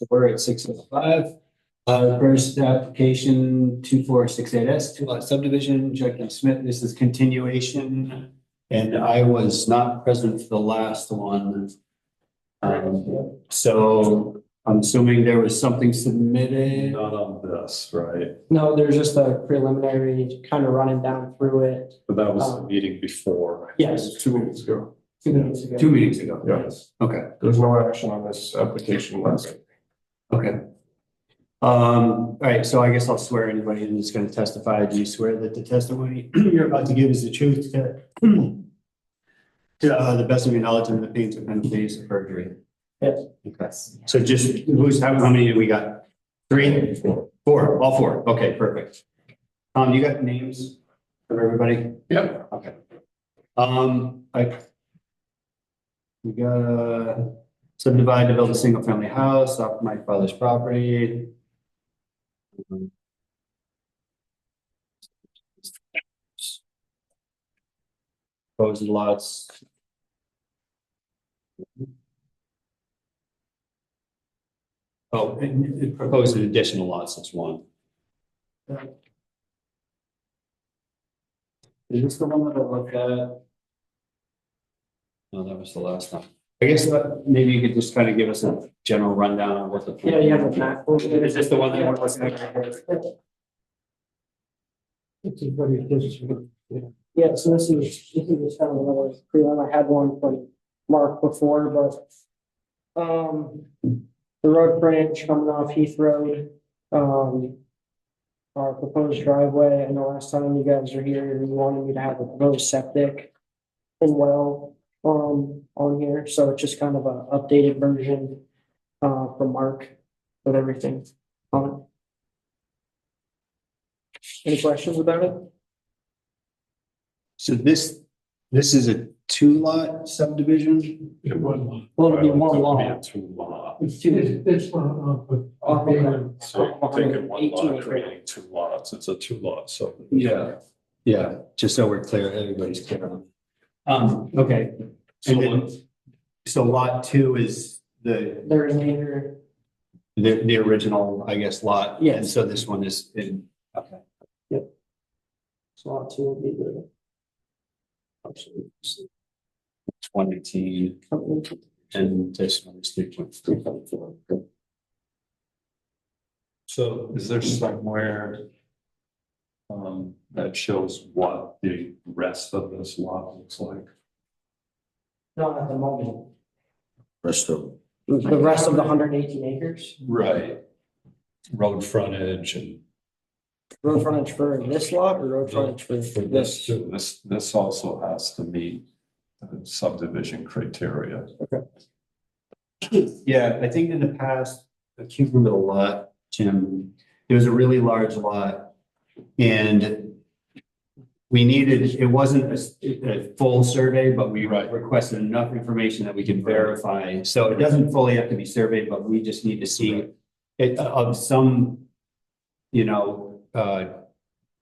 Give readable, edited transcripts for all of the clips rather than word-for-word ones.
We're at 6:05. First application 2468S, two-lot subdivision, Jackie Smith. This is continuation. And I was not present for the last one. So I'm assuming there was something submitted. Not on this, right? No, there's just a preliminary kind of running down through it. But that was the meeting before. Yes. 2 minutes ago. 2 minutes ago. 2 meetings ago. Yes. Okay. There's no action on this application last week. Okay. All right. So I guess I'll swear anybody who's going to testify. Do you swear that the testimony you're about to give is the truth to the best of your knowledge and the things that kind of please or perjury? Yes. Okay. So just how many do we got? 3, 4, all 4. Okay, perfect. You got names for everybody? Yep. Okay. We got subdivide to build a single family house off my father's property. Proposed lots. Oh, and proposed an additional lots, that's 1. Is this the one that I looked at? No, that was the last time. I guess maybe you could just kind of give us a general rundown on what the. Yeah, you have a map. Is this the one that we're looking at? Yeah, so this is just kind of another prelim. I had one from Mark before, but the road frontage coming off Heath Road, our proposed driveway. I know last time you guys were here, you wanted me to have a proposed septic and well on here, so it's just kind of a updated version from Mark with everything on it. Any questions about it? So this is a 2-lot subdivision? Well, Well, it'll be one lot. 2 lot. It's two. It's one, So taking 1 lot, 18 creating 2 lots, it's a 2 lot, so. Yeah, just so we're clear, everybody's clear. Okay. And then, so lot 2 is the remainder. the original, I guess, lot. Yes. And so this one is in, okay. So lot 2 will be the. 118 and this one is 3.3. So is there somewhere that shows what the rest of this lot looks like? Not at the moment. Rest of. The rest of the 118 acres, Right. Road frontage and road frontage for this lot or road frontage for for this? too. This also has to meet the subdivision criteria. Yeah, I think in the past, I can't remember the lot, Jim, there was a really large lot. And we needed, it wasn't a full survey, but we requested enough information that we could verify. So it doesn't fully have to be surveyed, but we just need to see it of some,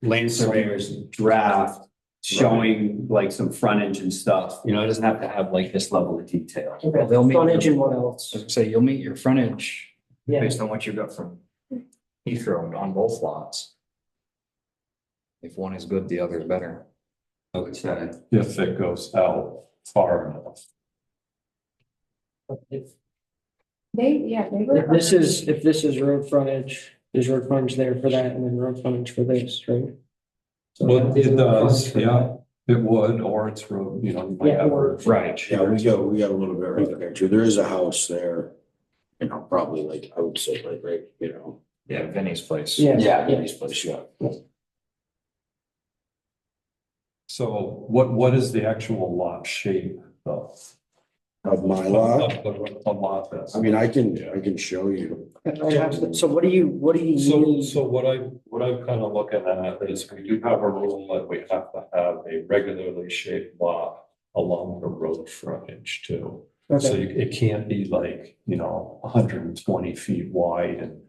land surveyor's draft showing like some frontage and stuff, it doesn't have to have like this level of detail. Okay, they'll meet frontage the- and what else? So you'll meet your frontage Yeah, based on what you got from Heath Road on both lots. If one is good, the other is better. Okay. If it goes out far enough. if They were. if this is road frontage, there's road frontage there for that and then road frontage for this, right? So Well, that'd be it road does, frontage for yeah, it would, or it's road, you might Yeah, have or- road frontage. Yeah, we got a little bit right there too. There is a house there. Probably like, I would say like, right, Yeah, Vinny's place. Yeah. Yeah, Vinny's place, yeah. So what is the actual lot shape though? Of my lot, Of the lot that's. I mean, I can show you. So what do you need? So what I'm kind of looking at is we do have a rule that we have to have a regularly shaped lot along the road frontage too. So Okay, it can't be like, 120 feet wide and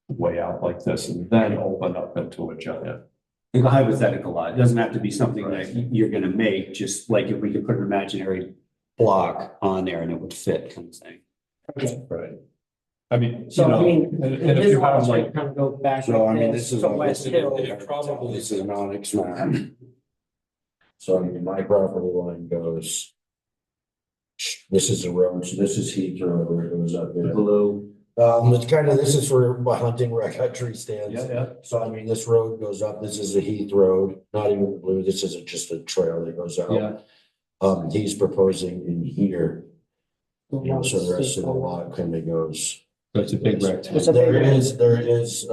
way out like this and then open up into a giant. Like a hypothetical lot, it doesn't have to be something that you're gonna make, just like if we could put an imaginary block on there and it would fit kind of thing. Okay. Right. I mean, you So I know, mean, and if his you have lot's like, gonna kind of go back So I like mean, this this is to all. West Hill. Probably- This is an onyx map. So I mean, my property line goes. This is the road, so this is Heath Road where it goes up there. Blue. It's kind of, this is for my hunting where I got tree stands. yeah, So I mean, this road goes up, this is a Heath Road, not even blue, this isn't just a trail that goes out. Yeah. He's proposing in here, you know, so the rest of the lot kind of goes. So it's a big rectangle. It's a big There is,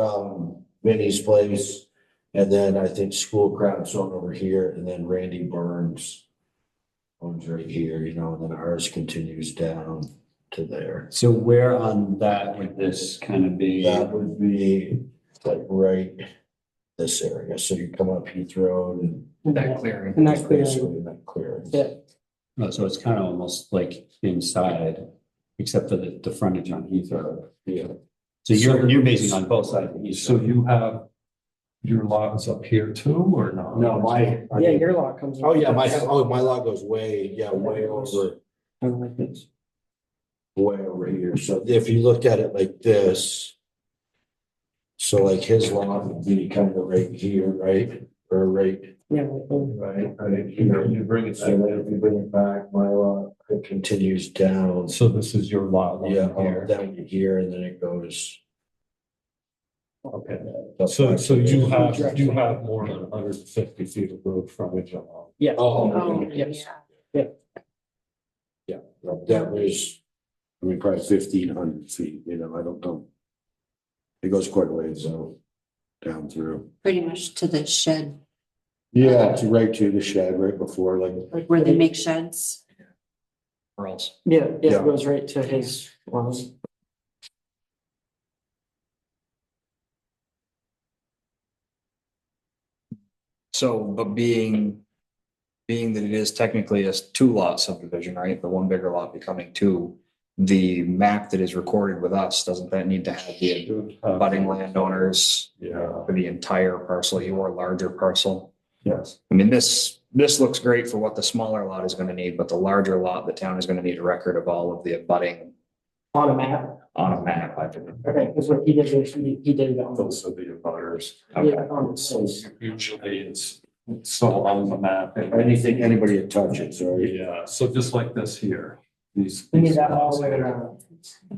Vinnie's place. And then I think Schoolcraft's on over here, and then Randy Burns owns right here, you know, and then ours continues down to there. So where on that would this kind of be? That would be like right this area. So you come up Heath Road and. That clearing. And that clearing, basically in that clearing. yeah, Oh, so it's kind of almost like inside, except for the frontage on Heath Road. Yeah. So you're basing on both sides of Heath. so Road. you have your lots up here too, or not? No, my. yeah, your lot comes. in. Oh, yeah, my lot goes way over, Kind of like this. way over here. So if you looked at it like this. So like his lot would be kind of right here, right? Or right. Yeah, like this. Right here. You bring it So back. then if you bring it back, my lot, it continues down. So this is your lot line Yeah, here. down to here and then it goes. Okay. up So, back so to you there. have more than 150 feet of road frontage on. Yeah. Oh, Oh, okay. Yes. yeah. Yeah, that was, I mean, probably 1,500 feet, you know, I don't know. It goes quite a ways, so down through. Pretty much to the shed, Yeah, it's right to the shed, right before, like, like where they make sheds. Or else. Yeah, Yeah. it goes right to his, So, but being that it is technically a two lot subdivision, right? The one bigger lot becoming two. The map that is recorded with us, doesn't that need to have the budding landowners Yeah, for the entire parcel, your larger parcel? yes. I mean, this looks great for what the smaller lot is gonna need, but the larger lot, the town is gonna need a record of all of the abutting on a map. on a map, I think. Okay, because what he did was he did it on Those are the abutters. Yeah, on So usually it's so on the map. anything, anybody that touches, right? Yeah, so just like this here, these. We need that all the way around.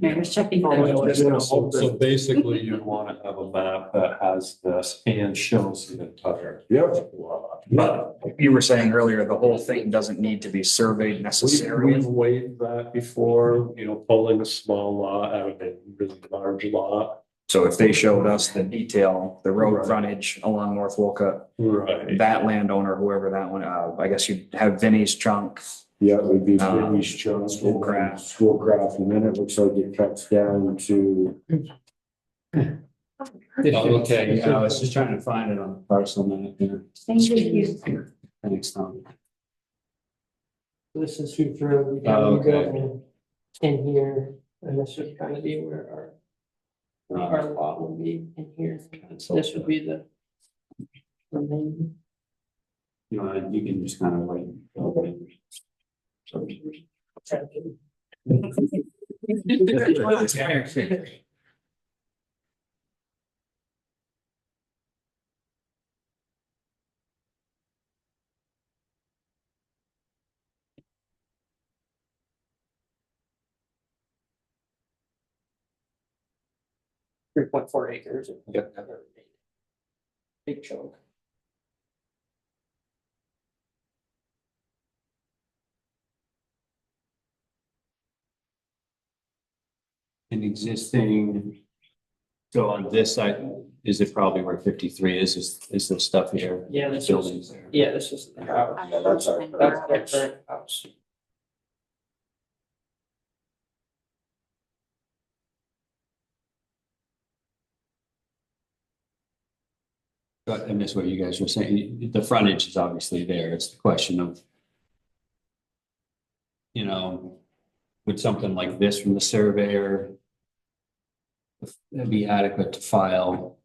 Mayor's checking. Oh, wait, wait, wait. So basically you want to have a map that has this and shows the entire. Yep. lot. But you were saying earlier, the whole thing doesn't need to be surveyed We've necessarily. waived that before, you know, pulling a small lot out of a really large lot. So if they showed us the detail, the road Right. frontage along North Wolcott, Right. that landowner, whoever that one, I guess you'd have Vinnie's chunk. Yeah, it would be Um, Vinnie's chunk, Schoolcraft. Schoolcraft, and then it looks like it cuts down to. Oh, okay, yeah, I was just trying to find it on the parcel map here. Thank you. Thanks, Tom. This is who through. Oh, okay. In here, and this would kind of be where our lot would be in here. This would be the. Remaining. You can just kind of like. .4 acres. Big chunk. An existing. So on this side, is it probably where 53 is the stuff here? Yeah, this is, Buildings there. yeah, this is the house. Yeah, that's our- That's their current house. But I miss what you guys were saying. The frontage is obviously there. It's the question of. Would something like this from the surveyor. Be adequate to file?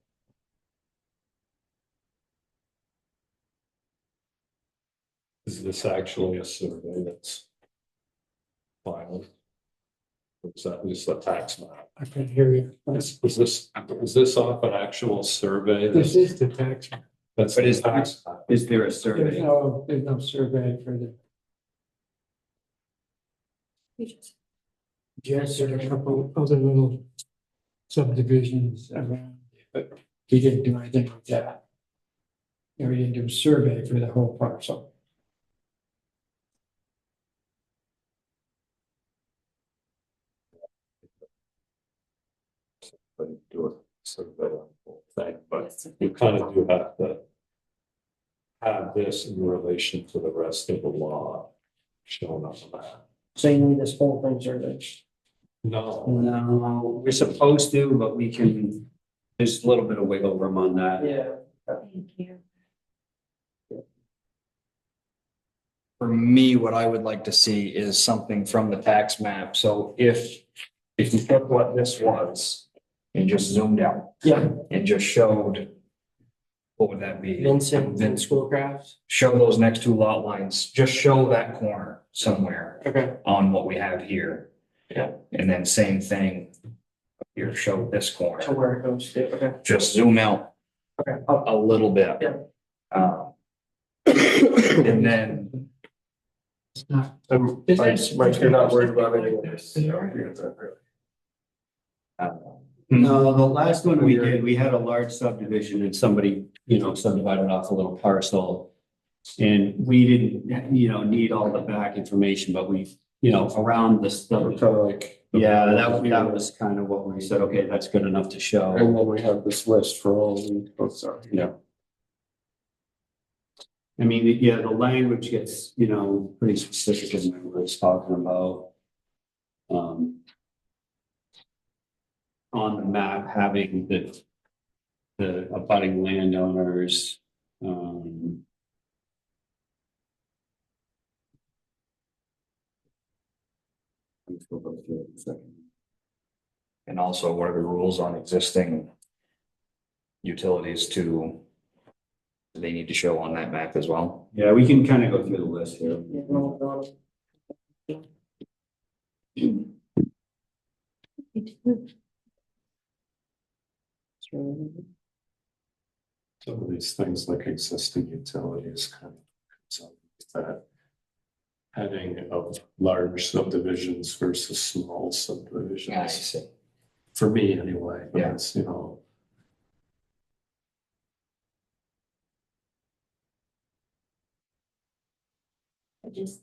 Is this actually a survey that's filed? Is that, is the tax map? I can hear you. Is this off an actual survey? This is the tax. That's But the is- tax map. Is there a There's survey? no survey for the, yes, there are a couple other little subdivisions around, but he didn't do anything with that. And we didn't do a survey for the whole parcel. But do it survey on the whole thing, but you kind of do have to have this in relation to the rest of the law shown on the map. So you need this whole thing surveyed. No, No, we're supposed to, but we can, there's a little bit of wiggle room on that. Yeah. Thank you. For me, what I would like to see is something from the tax map. So if you took what this was and just zoomed out Yeah, and just showed, what would that be? Vincent and Schoolcraft. Show those next two lot lines, just show that corner somewhere Okay. on what we have here. Yeah. And then same thing here, show this To corner, where it goes to, okay. just zoom out Okay. Up. a little bit. Yeah. And then, It's not. Mike, you're not worried about any of this. No, the last one we did, we had a large subdivision and somebody, subdivided off a little parcel. And we didn't, need all the back information, but we, around the stuff. like. Yeah, that was kind of what we said, okay, that's good enough to show. And then we have this list for all the, oh, sorry. Yeah. I mean, yeah, the language gets, pretty specific as we were talking about. On the map, having the abutting landowners, and also what are the rules on existing utilities to, they need to show on that map as well? Yeah, we can kind of go through the list here. Yeah, no, no. Some of these things like existing utilities kind of comes up with that heading of large subdivisions versus small subdivisions. see. For me anyway, but Yeah. it's, Just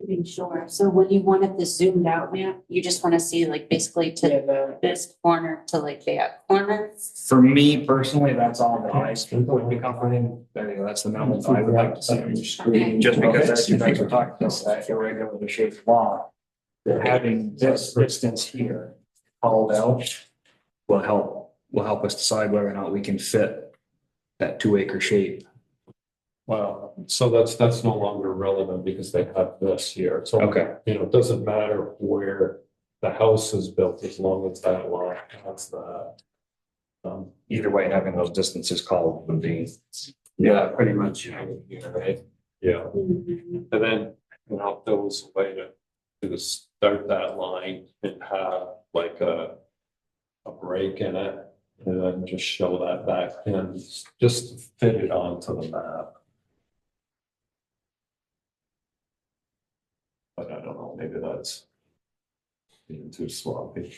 being sure. So when you wanted the zoomed out map, you just want to see like basically Yeah, to this corner to like that corner? For me personally, that's all that I would be comforting. There you go, that's the minimum that I would like to see. Just because as you guys are talking about that irregularly shaped lot, having this distance here called out will help us decide whether or not we can fit that 2 acre shape. well, so that's no longer relevant because they have this here. So, Okay. it doesn't matter where the house is built as long as that lot has that. Either way, having those distances called would be, Yeah, pretty much. Right? Yeah. And then, if there was a way to start that line and have like a break in it, and then just show that back and just fit it onto the map. But I don't know, maybe that's being too sloppy.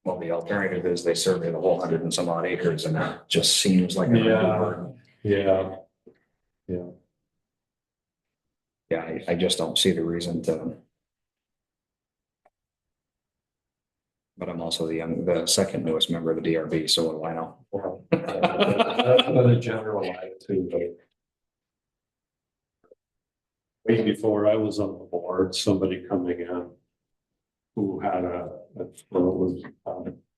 well, the alternative is they survey the whole 100 and some odd acres and that just seems like. Yeah. Yeah. Yeah. Yeah, I just don't see the reason to. But I'm also the second newest member of the DRB, so what do I know? Well, that's another general attitude, but. Way before I was on the board, somebody coming in. Who had well, it was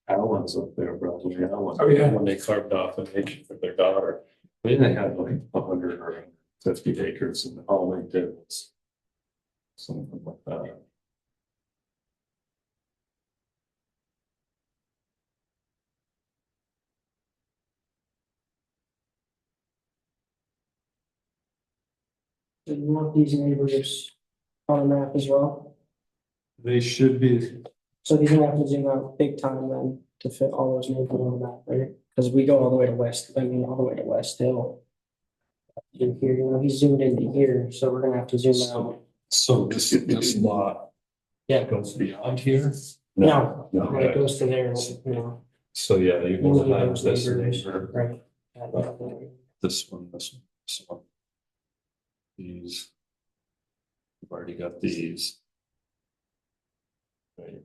Allen's up there, probably Allen. Oh, yeah. When they carved off an acre for their daughter. I mean, they had like 100 or 50 acres and all they did was. Something like that. So you want these neighbors on a map as well? They should be, So he's gonna have to zoom out big time then to fit all those neighbors on the map, right? Because we go all the way to West, I mean, all the way to West Hill. In here, you know, he's zoomed into here, so we're gonna have to zoom out. so this lot Yeah. goes beyond here. No, No. when it goes to there, you know. So yeah, you you will need have those this neighbors, neighbor, Right. this one, this one, this one. These. We've already got these. Right.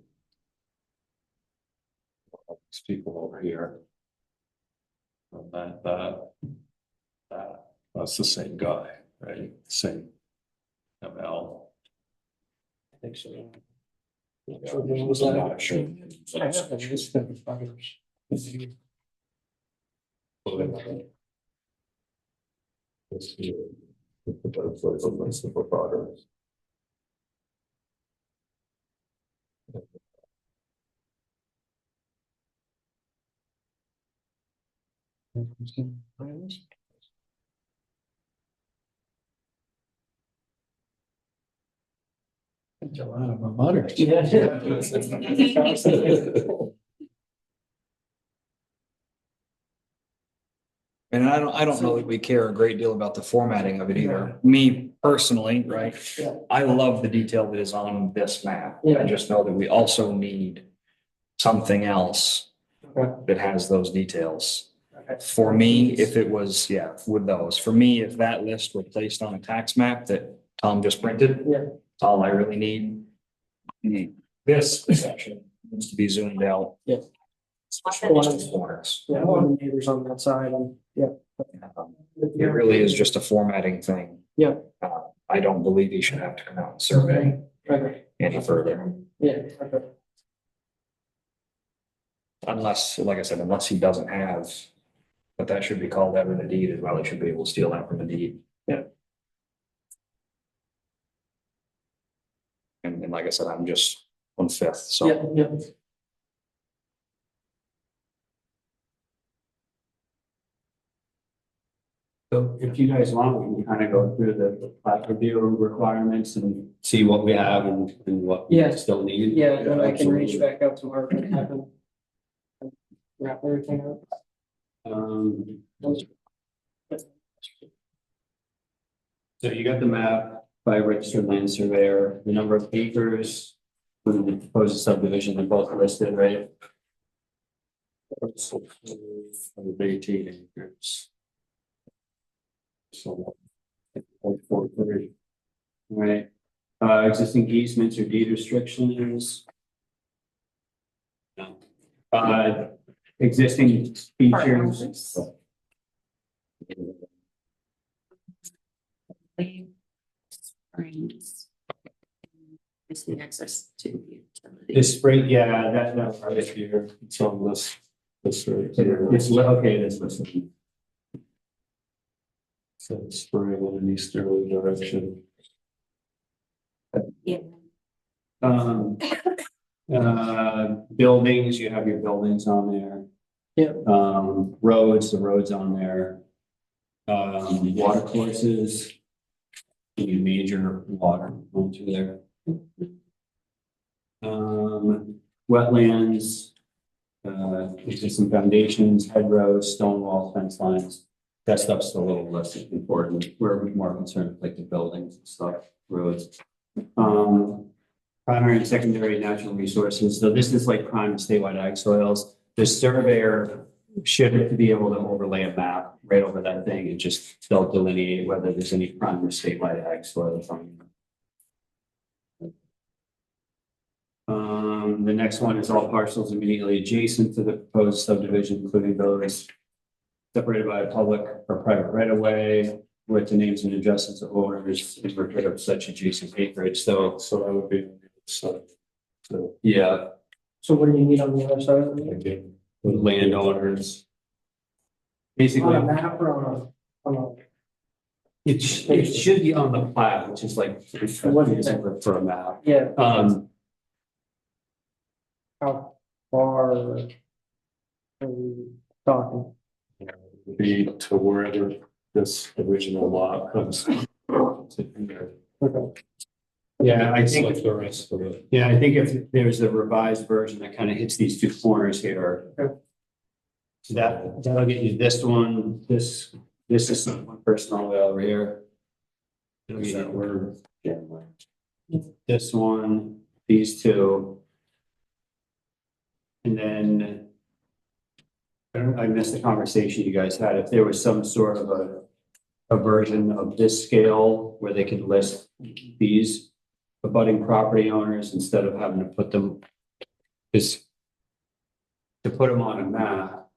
These people over here. And that's the same guy, right? Same. ML. I think so. Yeah. Yeah, So there was I'm that. not sure. I have a list of butters. Let's see. That's like a list of butters. That's a lot of butters. Yeah. And I don't know that we care a great deal about the formatting of it either. Me personally, right? Yeah. I love the detail that is on this map. Yeah. I just know that we also need something else Okay. that has those details. Okay. For me, if it was, yeah, with those, for me, if that list were placed on a tax map that Tom just printed. Yeah. That's all I really need. This section needs to be zoomed out. Yeah. Especially these corners. Yeah, all the neighbors on that side and, yeah. It really is just a formatting thing. Yeah. I don't believe he should have to come out and survey Okay. any further. Yeah, okay. Unless, like I said, unless he doesn't have, but that should be called out in the deed as well. He should be able to steal that from the deed. Yeah. And like I said, I'm just 1/5, Yeah, so. yeah. So if you guys want, we can kind of go through the plat review requirements and see what we have and what we Yeah. still need. Yeah, and then I can reach back out to Mark and have him wrap everything up. So you got the map by registered land surveyor, the number of acres, with the proposed subdivision, they're both listed, right? 18 acres. So. 0.43. Right, existing easements or deed restrictions. No. Existing features. Springs. Is the access to the utility. The spring, yeah, that's Right here, it's on this right it's, here. okay, that's listed. So spring in an easterly direction. Yeah. Buildings, you have your buildings on there. Yeah. Roads, the roads on there. Water courses. Any major water going through there. Wetlands. Existing foundations, hedgerows, stone walls, fence lines. That stuff's a little less important. We're more concerned with like the buildings and stuff, roads. Primary and secondary natural resources. So this is like prime statewide ag soils. The surveyor should be able to overlay a map right over that thing and just they'll delineate whether there's any prime or statewide ag soils on it. The next one is all parcels immediately adjacent to the proposed subdivision, including those separated by a public or private right of way with the names and addresses of owners in record of such adjacent acreage. So So that would be, so. yeah, So what do you need on the other side of it? Again, landowners. On Basically, a map or on a, it should be on the plat, which is like for a map. yeah, Um, how far are we talking? be to wherever this original lot comes. To here. Okay. Yeah, I It's think, like the rest of it. yeah, I think if there's a revised version that kind of hits these two corners here. So that'll get you this one, this is one person all the way over here. It'll get you this one, these two. And then I missed the conversation you guys had, if there was some sort of a version of this scale where they could list these abutting property owners instead of having to put them, is to put them on a map.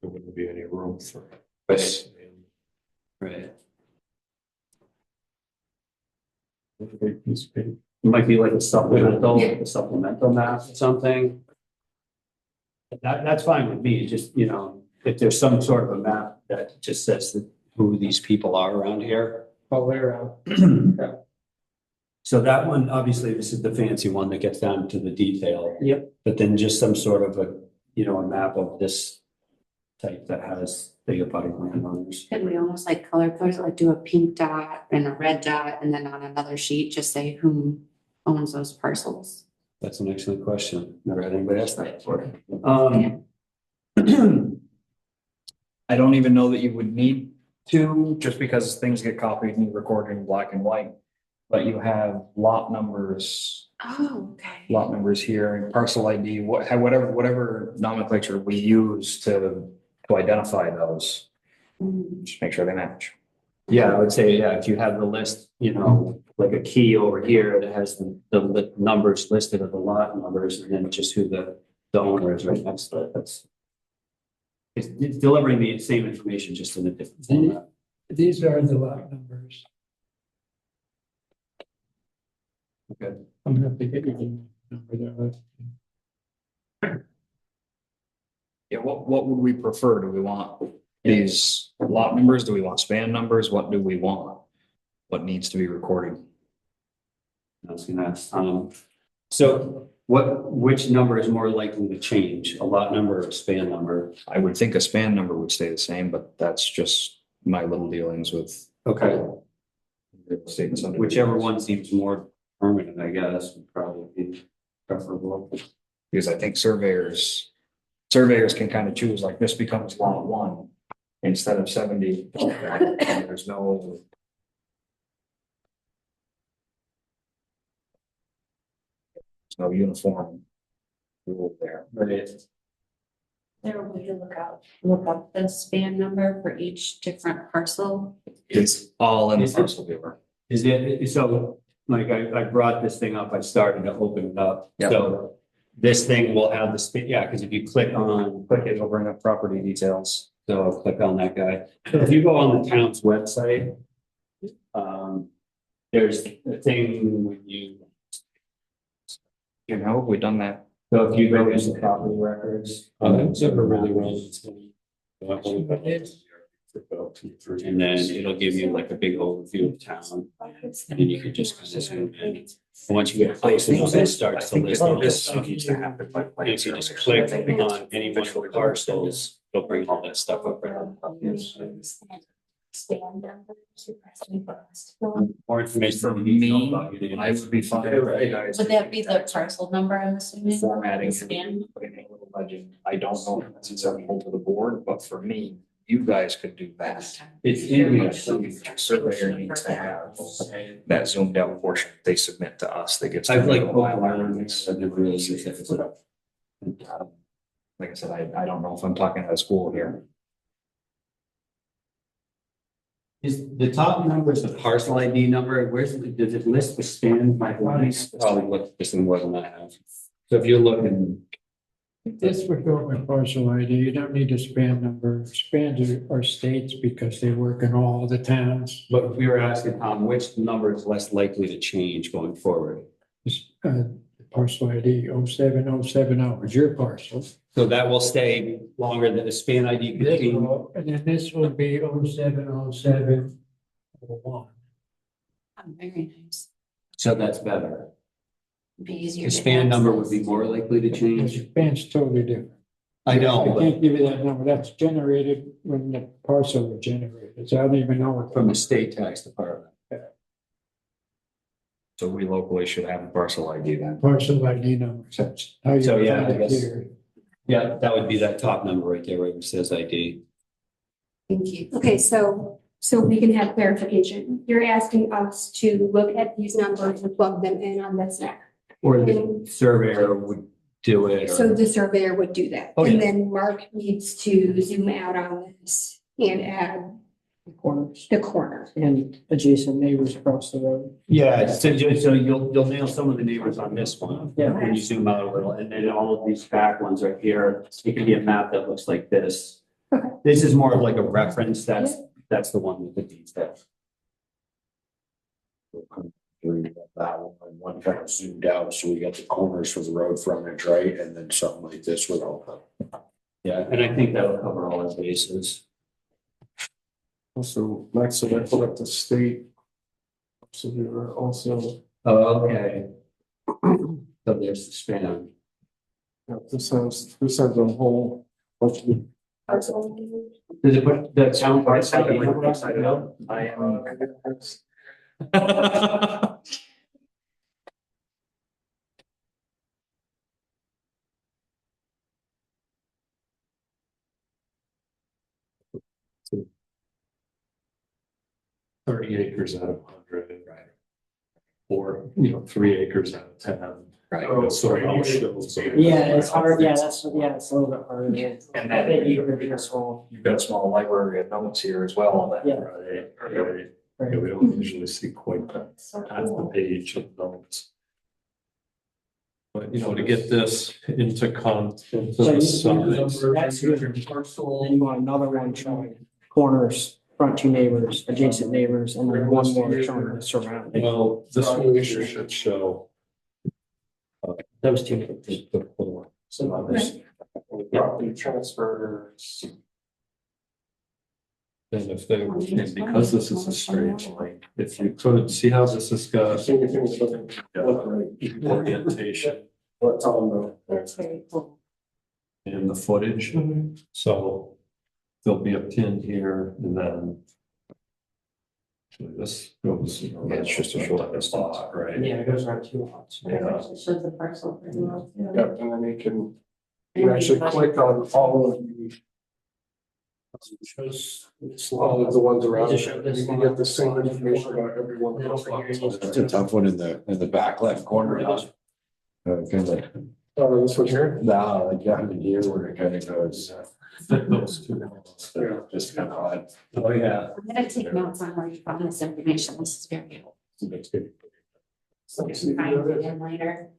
There wouldn't be any room for. Right. Right. It might be like a supplemental map or something. That's fine with me, just, you know, if there's some sort of a map that just says that who these people are around here. all the way around. So that one, obviously, this is the fancy one that gets down to the detail. Yep. But then just some sort of a, you know, a map of this type that has the abutting landowners. Could we almost like color code it, like do a pink dot and a red dot, and then on another sheet, just say who owns those parcels? That's an excellent question. Never had anybody ask that before. I don't even know that you would need to, just because things get copied and recorded in black and white. But you have lot numbers, Oh, okay. lot numbers here, and parcel ID, whatever nomenclature we use to identify those, just make sure they match. Yeah, I would say, yeah, if you have the list, you know, like a key over here that has the numbers listed of the lot numbers and then just who the owner is right next to it, it's delivering the same information just in a different format. These are the lot numbers. Okay. I'm gonna have to get you the number there. Yeah, what would we prefer? Do we want these lot numbers? Do we want span numbers? What do we want? What needs to be recorded? I was gonna ask, so which number is more likely to change, a lot number or a span number? I would think a span number would stay the same, but that's just my little dealings with Okay, real estate and subdivision. whichever one seems more permanent, I guess, would probably be preferable. Because I think surveyors can kind of choose, like, this becomes lot one instead of 70. And there's no. There's no uniform rule there. Right. There, we can look up the span number for each different parcel. It's all in the Is it- parcel viewer. Is it, so, like, I brought this thing up, I started to open it up, Yep. so this thing will have the spin, yeah, because if you click it, It'll bring up property details. so I'll click on that guy. So if you go on the town's website, there's a thing when you, You know, we done that. so if you go into property records. It's never really well. And then it'll give you like a big overview of town, and then you can just kind of zoom in. And once you get places, it starts to list all this stuff. needs to happen by And if you just click on any one of the parcels, it'll bring all that stuff up. More information. For you need to know me, about it. I would be fine with you guys. Would that be the parcel number, I'm assuming? Formatting, Span? putting in a little legend. I don't know if that's acceptable to the board, but for me, you guys could do that. It's in. Surveyor needs to have that zoomed out portion they submit to us that gets. I've like, Like I've never really used it. I said, I don't know if I'm talking out of school here. Is the top number is the parcel ID number? Does it list the span? My lines probably look this more than I have. So if you're looking, This would go with parcel ID. You don't need a span number. Spans are states because they work in all the towns. but if we were asking Tom, which number is less likely to change going forward? Parcel ID 07070 is your parcel. So that will stay longer than the span ID could This change. will, and then this will be 070701. Oh, very nice. So that's better. Be easier. The to span number would be access. more likely to The change. span's totally different. I know, I but can't give you that number. That's generated when the parcel was generated. So I don't even know what. from the state tax department. So we locally should have a parcel ID then. Parcel ID numbers, that's how you So, yeah, find I it guess- here. Yeah, that would be that top number right there, where it says ID. Thank you. Okay, so we can have clarification. You're asking us to look at these numbers and plug them in on this map. Or the surveyor would do it, So or, the surveyor would do that. Oh, yeah. And then Mark needs to zoom out on this and add Corners the corner. and adjacent neighbors across the road. yeah, so you'll nail some of the neighbors on this one. Yeah. When you zoom out a little, and then all of these back ones right here, it can be a map that looks like this. Okay. This is more of like a reference, that's the one with the details. Doing that one kind of zoomed out, so we got the corners for the road frontage, right, and then something like this would all. Yeah, and I think that'll cover all our bases. Also, next, so I put up the state. So there are also, Oh, okay. So there's the span. this has a whole. bunch of- Does it put the town parcel? I am. Thirty acres out of 100, right? Or, 3 acres out of 10. Right. So it all shows. Yeah, it's hard, it's a little bit harder. And I then think you could be small. you've got a small library of notes here as well. that- Yeah. Right. Yeah, we don't usually see quite that, half the page of notes. But, to get this into into So the you, size. that's your parcel, and you want another one showing corners, front two neighbors, adjacent neighbors, and then one more showing the surrounding. Well, this one should show. Those two. The full. So there's property transfers. And if they, and because this is a straight line, if you could see how this is got. Orientation. What's on That's very cool. And the footage, so there'll be a pin here and then. Actually, this goes. Yeah, it's just a short distance. Right? Yeah, it goes around two lots. Yeah. Shows the parcel pretty well. Yep, and then you can actually click on all of the. Shows all of the ones around it, you can get the same information about everyone. It's a tough one in the back left corner. Kind of, This one here? nah, like down in here where it kind of goes. Those two. Just kind of odd. Oh, yeah. I'm gonna take notes on where you found this information. This is very helpful. That's good. So we can find it in later.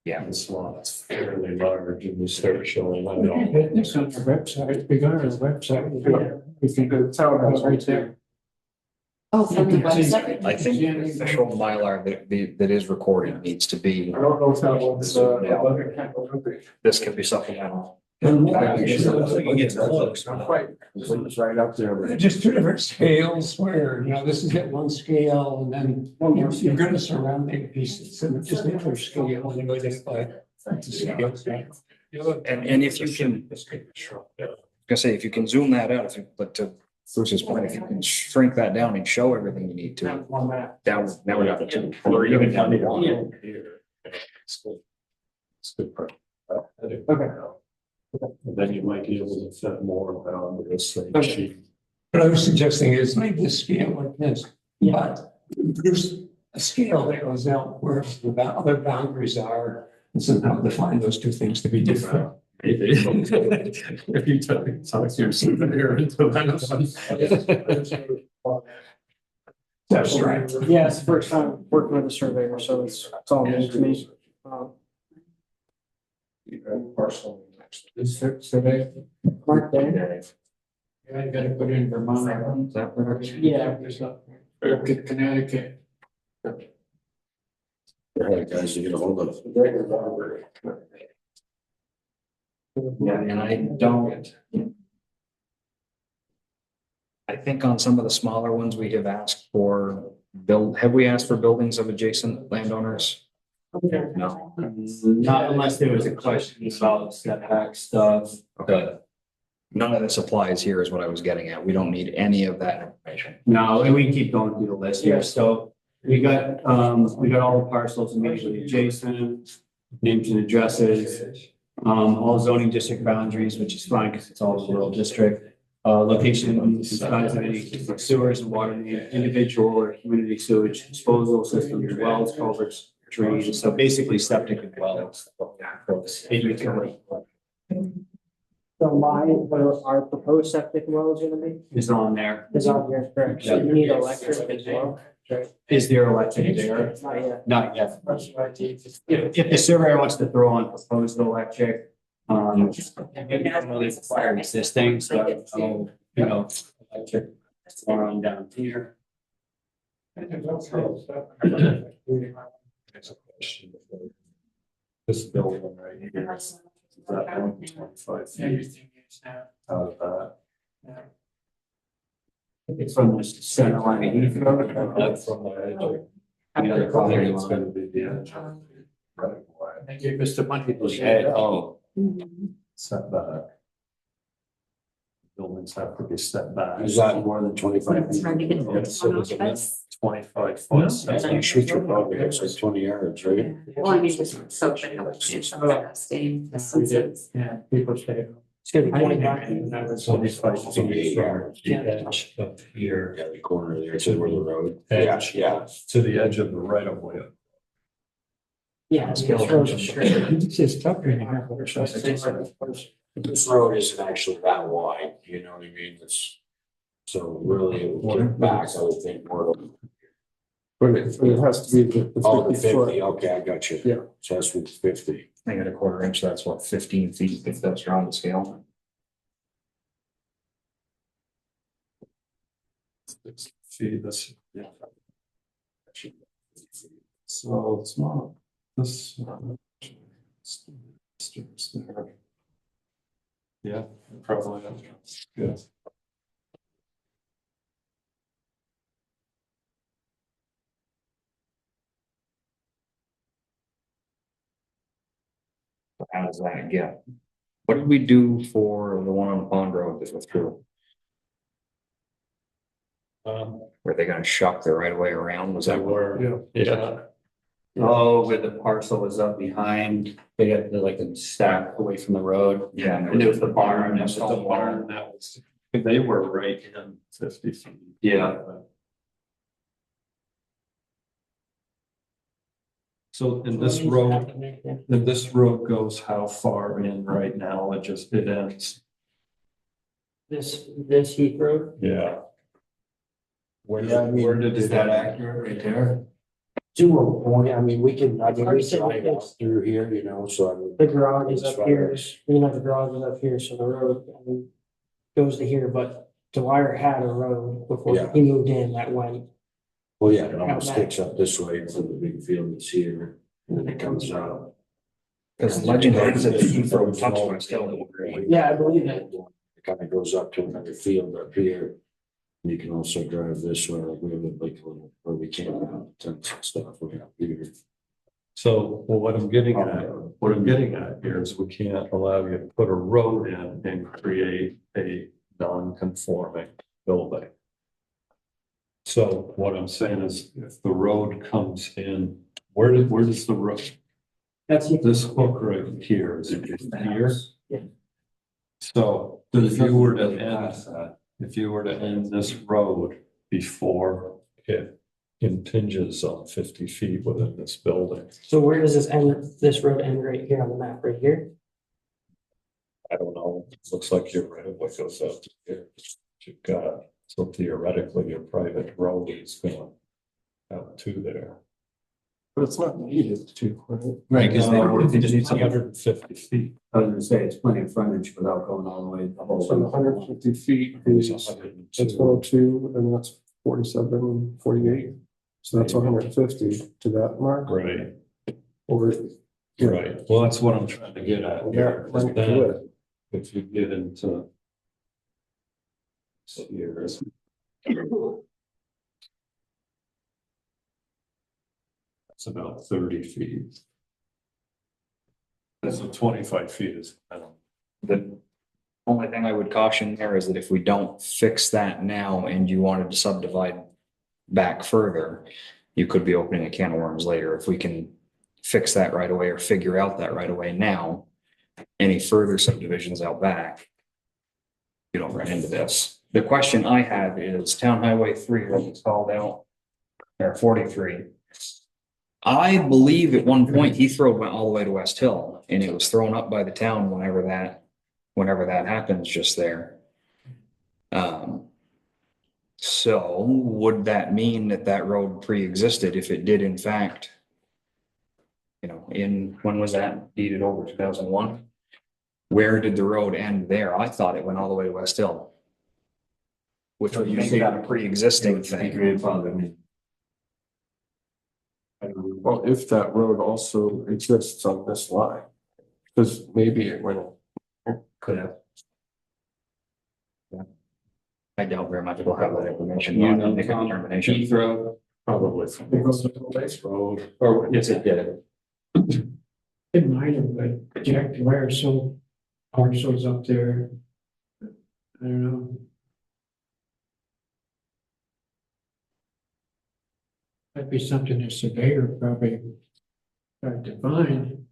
Yeah. This lot's fairly large and we start showing. It's on your website, we go to the website. We can go. The town has right there. Oh, from the You can see- website? I think the official Mylar that is recorded needs to be, I don't know if that one's, this can be supplemental. And Not quite. It's right up there. just two different scales where, this is at one scale and then you're gonna surrounding pieces and just another scale and you identify the scales. And if you can, gonna say, if you can zoom that out, but to Bruce's point, if you can shrink that down and show everything you need to, One map. down, now we got the two, or even down to one. Yeah. It's good. It's good. part. Okay. And then you might be able to fit more on this same Okay. sheet. What I was suggesting is make this scale like this, but there's a scale that goes out where the other boundaries are. And somehow define those two things to be different. If you talk to your surveyor into That's right. Yeah, it's the first time working with a surveyor, so it's all new to me. Parcel. Survey. Mark there. Yeah, you gotta put in Vermont. Is that where? Yeah. Connecticut. All right, guys, you get a hold of. Yeah, and I don't. I think on some of the smaller ones, we have asked for have we asked for buildings of adjacent landowners? No. Not unless there was a question about setback stuff. Okay. None of this applies here is what I was getting at. We don't need any of that information. No, and we keep going through the list here, so we got all the parcels immediately adjacent, names and addresses. All zoning district boundaries, which is fine because it's all rural district. Location and size of any sewers and water main, individual or community sewage disposal systems, wells, culverts, drains. So basically septic and wells. And utility So what our proposed septic well is gonna be, is on there. is on here, correct? So you need electric as well. Is there electric there? Not yet. Not yet. If the surveyor wants to throw on proposed electric, it's fire existing, so, you know, electric on down here. This building right here. Is that 125 feet out of that? It's from the center line of Heath Road. That's from the edge. The other I property think it's line. gonna be the edge. of the right of way. Thank you, Mr. Money. Oh, Setback. Buildings have to be set back. Is that more than 25 It's feet? hard to get Yeah, so there's a this. 25 foot That's setback. actually true, probably, it's like 20 yards, right? Well, I mean, just so that it's staying distances. Yeah, people say. It's gonna be I didn't 25. know that was 25 28 feet from yards. the edge up here, Yeah, the corner there, to where the road. Edge. Yeah. to the edge of the right of way. Yeah, this road's a straight. It's just tough. This road isn't actually that wide, you know what I mean? It's, so really, looking back, I would think more. But it has to be Oh, the 50 foot. 50, okay, I got you. Yeah. So that's with 50. I got a quarter inch, that's what, 15 feet, if that's around the scale. Feet, that's, yeah. So it's not this. It's there. Yeah, probably, yeah. How does that get? What did we do for the one on Pond Road that withdrew? Were they gonna shock the right of way around? Was They that what? were, yeah, oh, where the parcel was up behind, they got the like the stack away from the road. Yeah. And there was the barn, and and the barn, that was, they were right in 50 feet. Yeah. So in this road, then this road goes how far in right now? It ends. This Heath Road, Yeah. Where Yeah, I mean, where did Is it that end? accurate right there? To a point, I mean, we can, I mean, Hard we to say drive out because- through here, you know, so I mean. the garage is as up far here, as- you know, the garage is up here, so the road, I mean, goes to here, but Dwyer had a road before Yeah. he moved in that went. Well, yeah, it almost sticks up this way into the big field that's here, and then it comes out. Because legend has it that Heath Road touched my still. Yeah, I believe it. It kind of goes up to another field up here. You can also drive this way, like we have a big little, where we camp out, tents and stuff, we have here. So, well, what I'm getting at here is we can't allow you to put a road in and create a non-conforming building. So what I'm saying is if the road comes in, where does the road, That's Heath. this hook right here, is it just here? Yeah. So if you were to end this road before it impinges on 50 feet within this building, So where does this road end right here on the map, right here? I don't know, it looks like your right of way goes up to here. You've got, so theoretically, your private road is going out to there. But it's not needed to, right? Right, because It's 150 feet. I was gonna say, it's plenty of frontage without going all the way, the whole So way. 150 feet It's is, 102. that's 102, and that's 47, 48. So that's 150 to that mark, Right, or, right. Well, that's what I'm trying to get at yeah, here. right to Then it. if you get into here, it's about 30 feet. That's what 25 feet is. I don't. The only thing I would caution there is that if we don't fix that now and you wanted to subdivide back further, you could be opening a can of worms later. If we can fix that right away or figure out that right away now, any further subdivisions out back, you don't run into this. The question I have is Town Highway 3 was called out, or 43. I believe at one point Heath Road went all the way to West Hill and it was thrown up by the town whenever that happens just there. So would that mean that that road pre-existed if it did in fact, when was that deeded over, 2001? Where did the road end there? I thought it went all the way to West Hill. Which would make that a pre-existing thing. Well, if that road also exists on this line, because maybe it went. Could have. I doubt very much we'll have that information. You know, Make a determination. Heath Road, probably. It goes to the base road. Or yes, it did. It might have, but Jack Dwyer sold parcels up there. I don't know. Might be something a surveyor probably tried to find.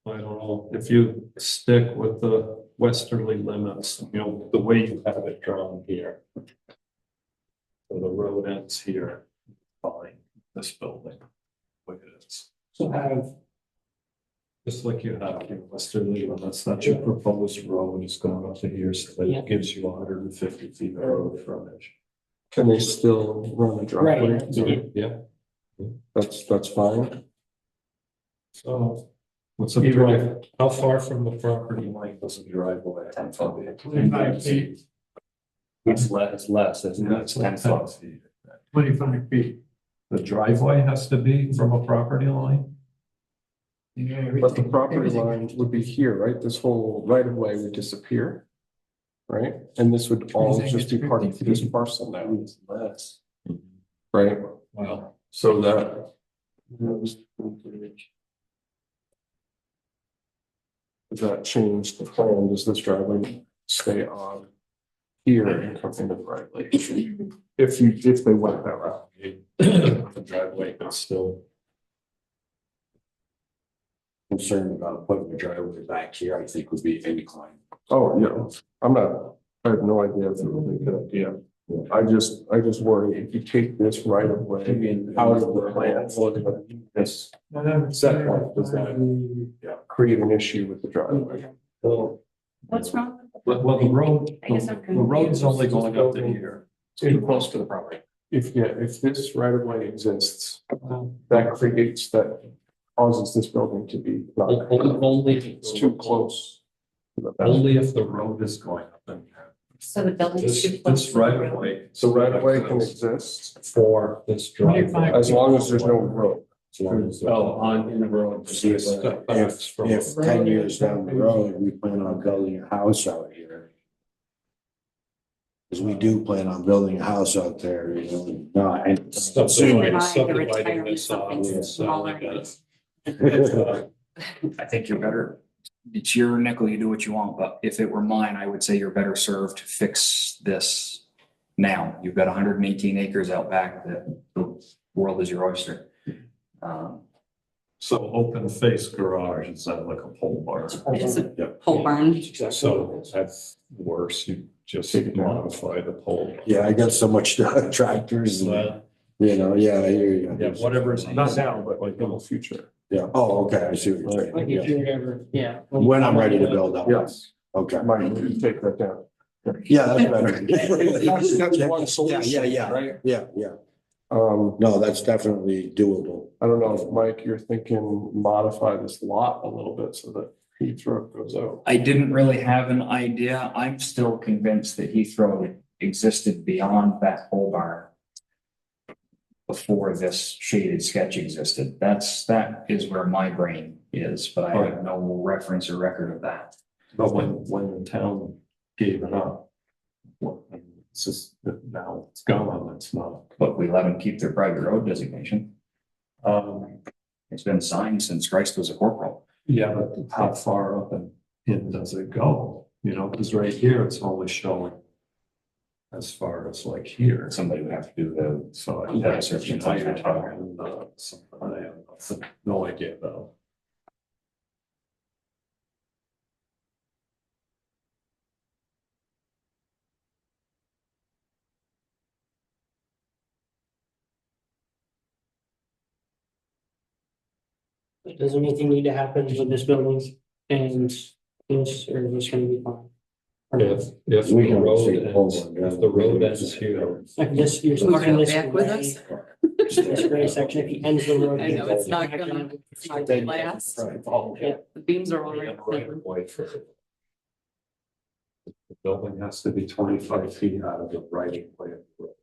I don't know, if you stick with the westerly limits, the way you have it drawn here. So the road ends here, fine, this building, look at it. So have, Just like you have your westerly limits, that's your proposed road is going up to here, so that Yeah. it gives you 150 feet of road frontage. Can they still run a driveway? Right. Yeah, That's fine. so. What's a drive, how far from the property line does a driveway? 10 foot. 25 feet. It's less, isn't it? It's 10 feet. 25 feet. The driveway has to be from a property line? Yeah, But the everything- property everything- line would be here, right? This whole right of way would disappear. Right? And this would all Everything just is be part of 50 this feet. parcel now, It's less. right? Well, So that. Does that change the plan? Does this driveway stay on here and come into the driveway? If they went that route. the driveway is still, Concerned about putting the driveway back here, I think would be incline. Oh, yeah, I have no idea if it was a good idea. I just worry if you take this right of way out of the land, this setback, does that create an issue with the driveway? well, What's wrong? well, the road, I guess I'm the road's only going up to here. Too close to the property. If this right of way exists, that causes this building to be not, Only. it's too close. to the boundary. Only if the road is going up in here. So the building's too This close. right of way. So right of way can exist For this driveway. 25 as long as there's no road. As long as- Oh, on in the road. If 10 years down the road, we plan on building a house out here. Because we do plan on building a house out there, not. Subdividing Subdividing this off. something and smaller. selling it. I think you're better. It's your nickel, you do what you want, but if it were mine, I would say you're better served to fix this now. You've got 118 acres out back that the world is your oyster. So open face garage, is that like a pole barn? It's a pole barn. So that's worse, you just modify the pole. Yeah, I got so much tractors and, Well, yeah, I hear you. yeah, whatever's. Not now, but like in the future. Yeah, oh, okay, I see what you're Like saying. if Yeah. you ever, yeah. When I'm ready to build up. Yes, Okay. might take that down. Yeah, that's better. That's one solution, Yeah, right? yeah. No, that's definitely doable. I don't know if Mike, you're thinking modify this lot a little bit so that Heath Road goes out. I didn't really have an idea. I'm still convinced that Heath Road existed beyond that pole barn before this shaded sketch existed. That is where my brain is, but I have no reference or record of that. But when the town gave it up, it's just, now it's gone, it's not. But we let them keep their private road designation. It's been signed since Christ was a corporal. Yeah, but how far up and in does it go? Because right here, it's only showing as far as like here. Somebody would have to do the. So I guess if you know you're talking, something I have no idea about. Does anything need to happen with this building and this, or is this gonna be fine? If We the can road say ends, hold on, if the road ends here, Like this, you're Wanna starting go this back with gray, us? this gray section, if he ends the road. I know, it's not gonna last. Yeah. The beams are all we right. have right of way for it. The building has to be 25 feet out of the right of way of the road.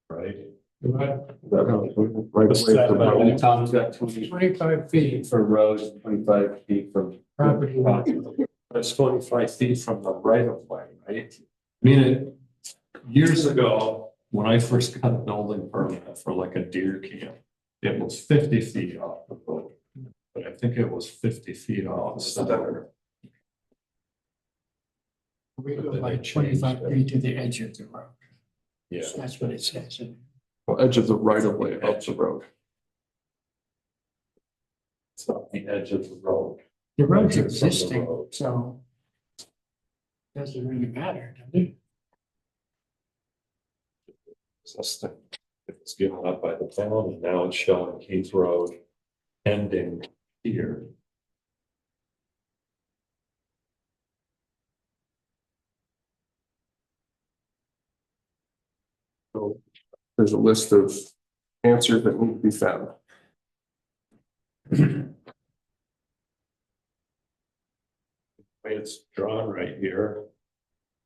Right? Right The away from the setback, road. Tom's got 25 feet for roads, 25 feet from Property line. That's 25 feet from the right of way, right? I mean, years ago, when I first got a building permit for like a deer camp, it was 50 feet off the road. But I think it was 50 feet off the center. We go like 25 feet to the edge of the road. Yeah. That's what it says. Edge of the right of way of the road. It's not the edge of the road. The road's From the existing, road. so. Doesn't really matter, does it? That's the, it's given up by the town and now it's showing Keith Road ending here. So there's a list of answers that need to be found. Way it's drawn right here.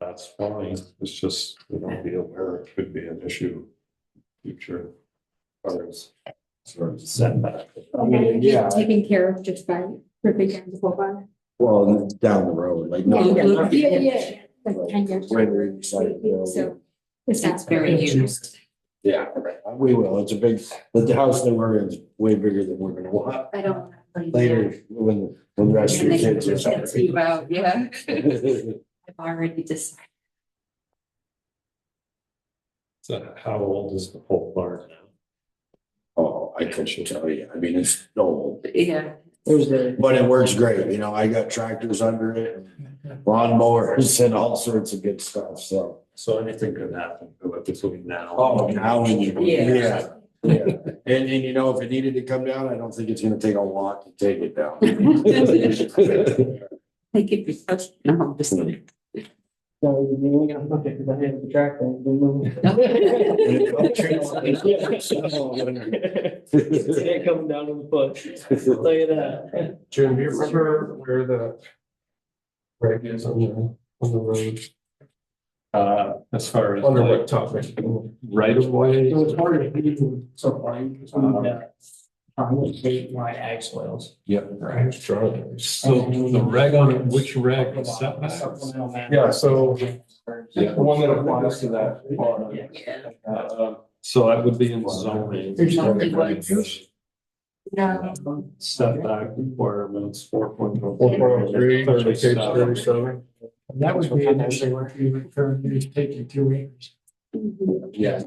That's fine. It's just, we don't be aware it could be an issue. Future. As far as sort of setback. Okay, Yeah. taken care of just by ripping down the whole barn. Well, down the road, like. Yeah, no. yeah, like 10 years. Right where you decided to build. So. It's not It's very used. Yeah, we will. It's a big, but the house that we're in is way bigger than we're gonna want I don't. later when the rest of And your they kids are. can see about, yeah. I've already decided. So how old is the whole barn now? Oh, I couldn't tell you. I mean, it's old, Yeah. There's the, but it works great. You know, I got tractors under it, lawnmowers and all sorts of good stuff, so. So anything could happen to it between now. Oh, now and you, Yeah. yeah. And you know, if it needed to come down, I don't think it's gonna take a lot to take it down. They could be, no, I'm just kidding. no, you're gonna look at the head of the tractor. and move. It ain't coming down to the foot, I'll tell you that. Jim, do you remember where the reg is on the road? As far as Under like what topic? right of way, So it's hard to do so fine, because we need to find statewide ag soils. Yep. Right. so the reg on which reg is setbacks? Supplemental map. Yeah, so Yeah. the one that applies to that. Yeah. So that would be in zoning. There's nothing like No. Setback requirements, 4.0. 4.3, page 37. That would be initially what we would currently is taking 2 acres. Yeah.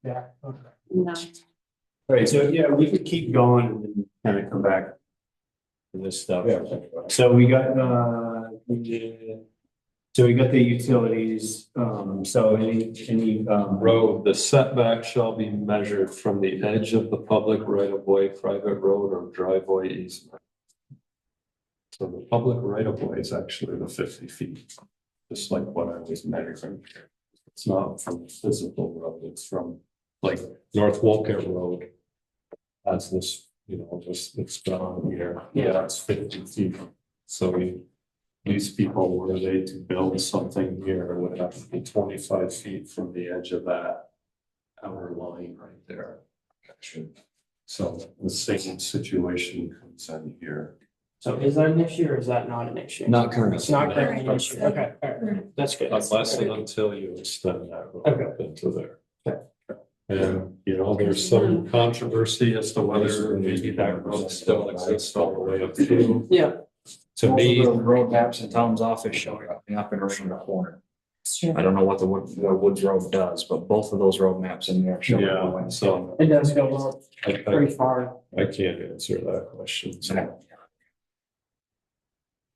Yeah. No. Right, so yeah, we could keep going and then kind of come back to this stuff. Yeah. So we got, so we got the utilities, so any, Road, the setback shall be measured from the edge of the public right of way, private road or driveway easement. So the public right of way is actually the 50 feet, just like what I was measuring. It's not from the physical road, it's from like North Wolcott Road. That's this, just it's down here, yeah, it's 50 feet. So these people, were they to build something here, would have to be 25 feet from the edge of that outer line right there. So the same situation comes in here. So is that an issue or is that not an issue? Not currently. It's not currently an issue, okay, all right, that's good. Unless and until you extend that road Okay. up into there. Okay. And, there's some controversy as to whether maybe that road still exists all the way up to. Yeah, To me, The road maps in Tom's office show it up and around the corner. I don't know what the Woods Road does, but both of those road maps in there show. Yeah, so It does go up I, pretty far. I can't answer that question, so.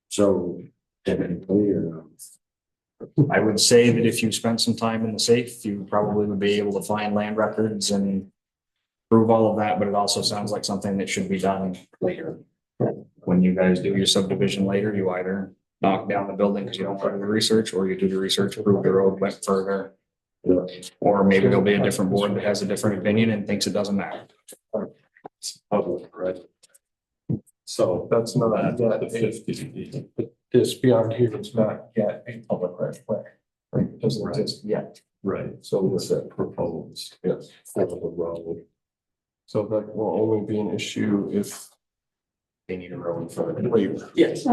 So technically, or I would say that if you spent some time in the safe, you probably would be able to find land records and prove all of that, but it also sounds like something that should be done later. When you guys do your subdivision later, you either knock down the building because you don't want to do the research, or you do the research, prove the road went further. Or maybe there'll be a different board that has a different opinion and thinks it doesn't matter. It's public, right? So That's not the yet, 50 feet. this beyond here is not yet a public right of way. Right, it doesn't exist yet. Right, so it's that proposed, Yes. for the road. So that will only be an issue if They need a road for it. later. Yes.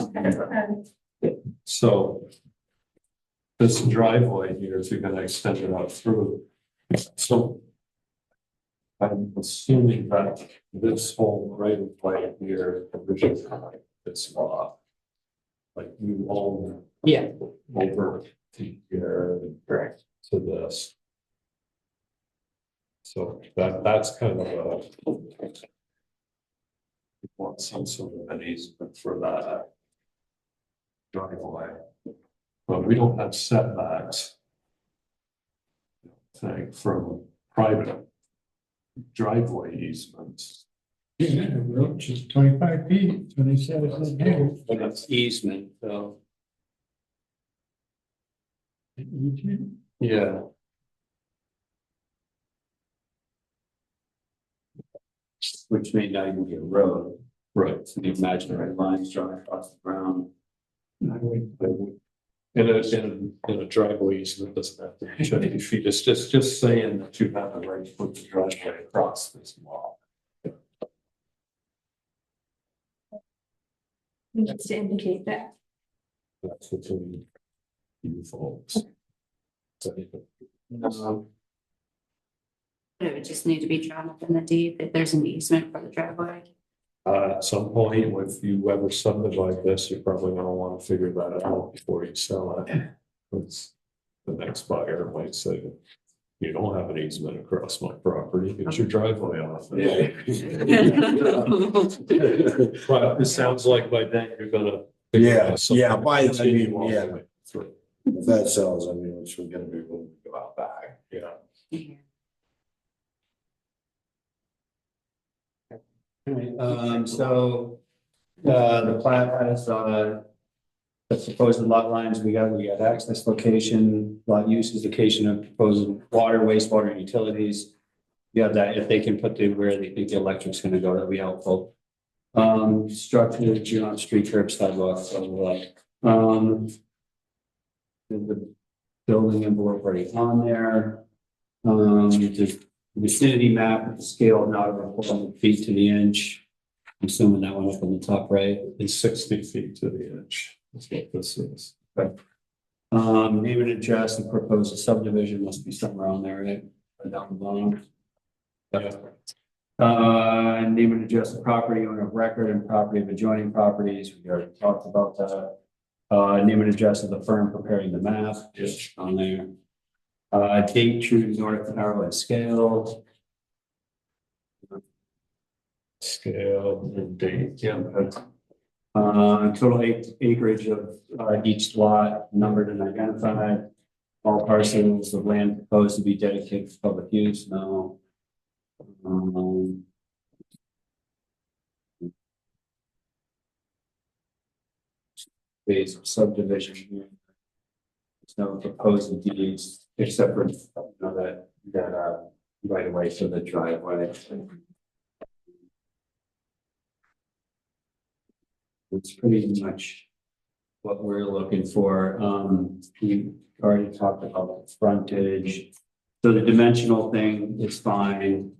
So this driveway here, if you're gonna extend it out through, so I'm assuming that this whole right of way here, originally, this lot, like you own Yeah, over to here, correct. to this. So that's kind of a. We want some sort of an easement for that. Driveway. But we don't have setbacks. I think from private driveway easements. Yeah, the road is 25 feet, 27 here. But it's easement, so. Yeah. Which may not even be a road, Right. so the imaginary lines drawn across the ground. In a driveway easement doesn't have to be 20 feet, it's just saying that you have the right to put the driveway across this wall. Needs to indicate that. That's between you folks. It would just need to be drawn up in the deed that there's an easement for the driveway. At some point, if you ever subdivide this, you're probably gonna wanna figure that out before you sell it. Because the next buyer might say, you don't have an easement across my property, get your driveway off. Well, it sounds like by then you're gonna. figure Yeah, out something yeah, to by then, continue on yeah. with. Through. if that sells, I mean, it's gonna be willing to go out back. Yeah. Yeah. So, the plat has, the proposed lot lines, we got access location, lot uses, location of proposed water, wastewater, and utilities. You have that, if they can put the, where they think the electric's gonna go, that'll be helpful. Structure, you know, street curb sidewalks, so like, the building envelope already on there. The vicinity map with the scale of not over 400 feet to the inch. I'm assuming that one up on the top right. It's 60 feet to the inch, that's what this is. Name and address and proposed subdivision must be somewhere on there, right? Right down the bottom. Name and address of property owner of record and property of adjoining properties. We already talked about that. Name and address of the firm preparing the map, just on there. Date, true north arrow and scale. Scale and date, yeah. Total acreage of each lot numbered and identified. All parcels of land proposed to be dedicated for public use, no. Phase of subdivision here. There's no proposed deeds except for, you know, that right away for the driveway. It's pretty much what we're looking for. We already talked about the frontage. So the dimensional thing is fine.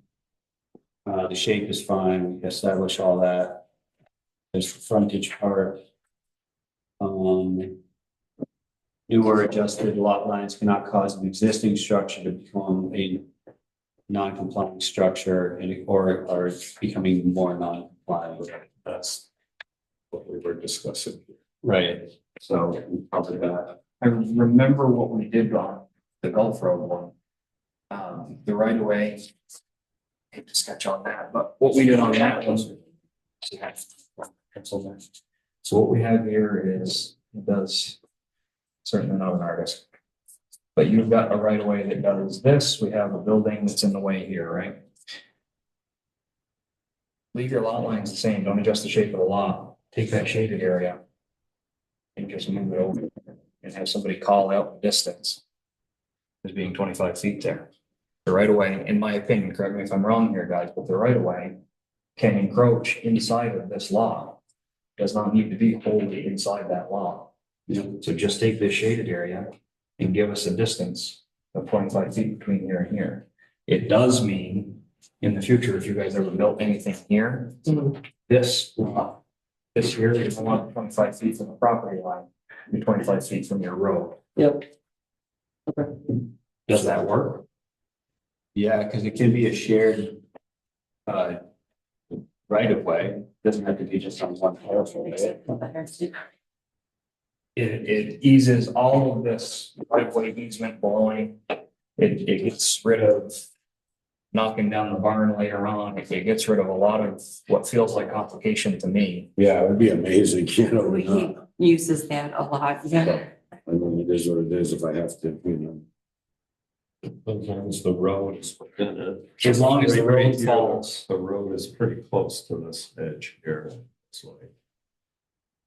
The shape is fine. We establish all that. There's the frontage part. New or adjusted lot lines cannot cause an existing structure to become a non-compliant structure and or becoming more non-compliant. That's what we were discussing. Right. So we covered that. I remember what we did on the Gulf Road one. The right of way. Hate to sketch on that, but what we did on that one. So what we have here is, it does, certainly not an artist. But you've got a right of way that does this, we have a building that's in the way here, right? Leave your lot lines the same, don't adjust the shape of the lot, take that shaded area. And just move it over and have somebody call out the distance. As being 25 feet there. The right of way, in my opinion, correct me if I'm wrong here, guys, but the right of way can encroach inside of this lot. Does not need to be wholly inside that lot. So just take this shaded area and give us a distance of 25 feet between here and here. It does mean in the future, if you guys ever built anything here, this lot, this here is a lot 25 feet from the property line and 25 feet from your road. Yep. Does that work? Yeah, because it can be a shared right of way, doesn't have to be just on one parcel, right? It eases all of this right of way easement blowing. It gets rid of knocking down the barn later on. It gets rid of a lot of what feels like complication to me. Yeah, it would be amazing, you know. He uses that a lot, yeah. I mean, it is what it is if I have to, you know. As long as the road is within it. As long as the Right road here, falls. The road is pretty close to this edge here, it's like.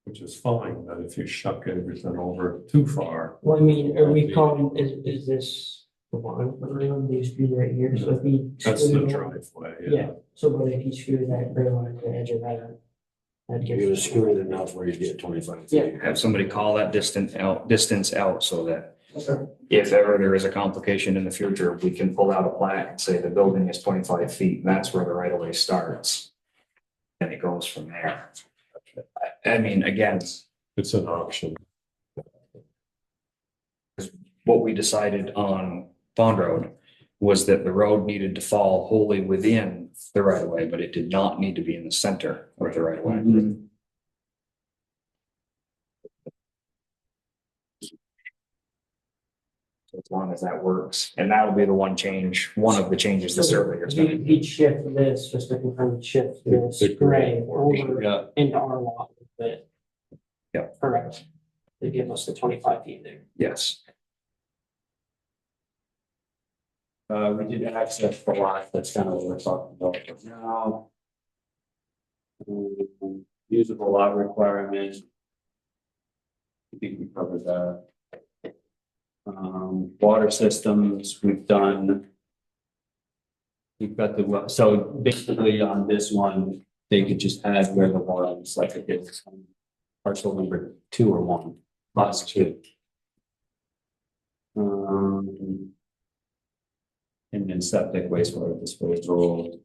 Which is fine, but if you shuck everything over too far. Well, I mean, are we calling, is this the one around these few right here? So if he. That's the screwed- driveway, Yeah, so but if he screwed that rail at the edge of that. That'd You're give gonna screw it enough where you get 25 Yeah. feet. Have somebody call that distance out so that Okay. if ever there is a complication in the future, we can pull out a plat and say the building is 25 feet and that's where the right of way starts. And it goes from there. I mean, again, it's an option. what we decided on Pond Road was that the road needed to fall wholly within the right of way, but it did not need to be in the center of the right of way. So as long as that works, and that'll be the one change, one of the changes the surveyor's gonna. He'd shift this, just to confirm, shift this The gray gray over Yeah, into our lot a bit. Yeah. Correct. To give us the 25 feet there. Yes. we did access the lot, that's kind of what we're talking about now. Usable lot requirement. I think we covered that. Water systems, we've done. We've got the, so basically on this one, they could just add where the water is, like it is on parcel number 2 or 1, lots 2. And then septic wastewater disposal,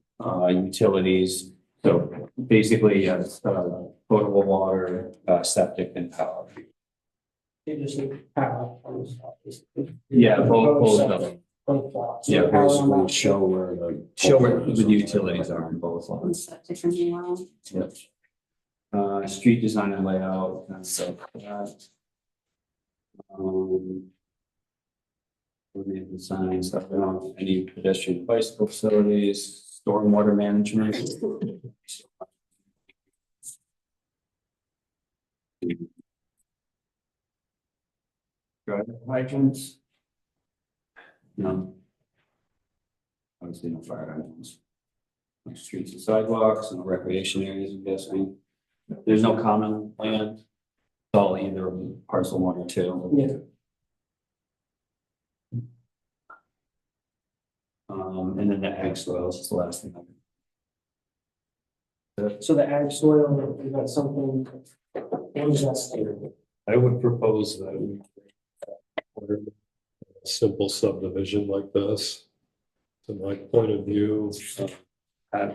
utilities, so basically, potable water, septic and power. You just need power on this lot, basically. Yeah, both of them. Both lots. Yeah, Power on Basically that. show where the. Show where the utilities are on both lines. Septic and well. Yep. Street design and layout, and so that. Design stuff, any pedestrian bicycle facilities, stormwater management. Driveway hydrants. No. Obviously no fire hydrants. No streets and sidewalks, no recreation areas, I'm guessing. There's no common land. It's all either parcel 1 or 2. Yeah. And then the ag soils is the last thing. So the ag soil, is that something, what is that stated? I would propose that we. A simple subdivision like this. To my point of view,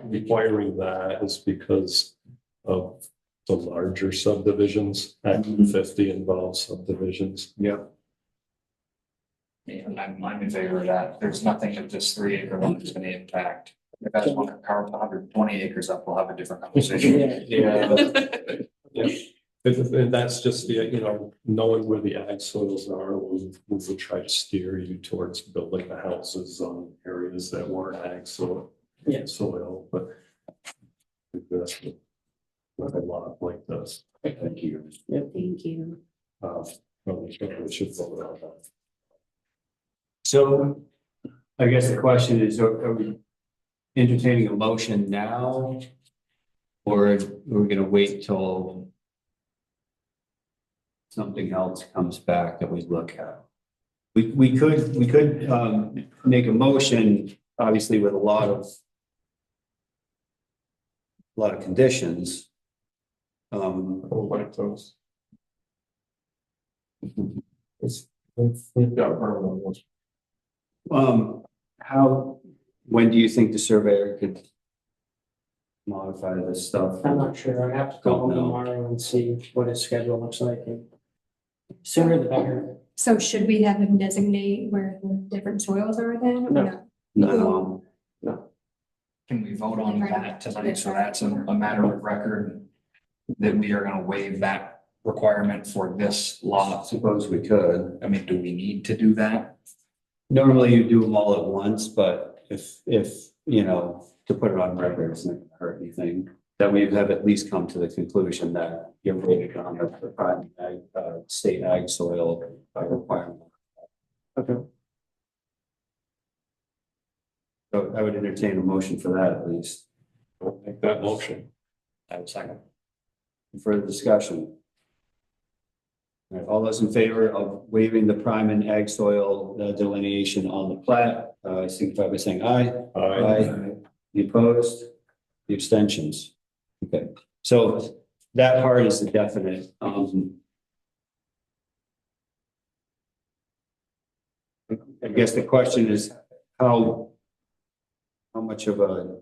requiring that is because of the larger subdivisions. Act 50 involves subdivisions. Yep. Yeah, I'm in favor of that. There's nothing that this 3 acre one is gonna impact. If I just want to carve 120 acres up, we'll have a different conversation. Yeah. And that's just the, knowing where the ag soils are, we will try to steer you towards building the houses on areas that weren't ag soil. Yeah. Soil, but. That's with a lot like this. Thank you. Thank you. Probably should vote on that. So I guess the question is, are we entertaining a motion now? Or are we gonna wait till something else comes back that we look at? We could make a motion, obviously with a lot of conditions. I don't like those. We've got permanent ones. When do you think the surveyor could modify this stuff? I'm not sure. I'd have to call him Don't know. tomorrow and see what his schedule looks like. And sooner the better. So should we have him designate where the different soils are then? or No. No. Can we vote on that tonight? So that's a matter of record that we are gonna waive that requirement for this I lot. suppose we could. I mean, do we need to do that? Normally you do them all at once, but if, to put it on record, it's not gonna hurt anything. That we have at least come to the conclusion that you're rated on the prime ag, state ag soil requirement. Okay. So I would entertain a motion for that at least. I'll make that motion. I would second. Further discussion? All right, all those in favor of waiving the prime and ag soil delineation on the plat, signify by saying aye. Aye. The opposed? The abstentions? Okay, so that part is the definite. I guess the question is how much of a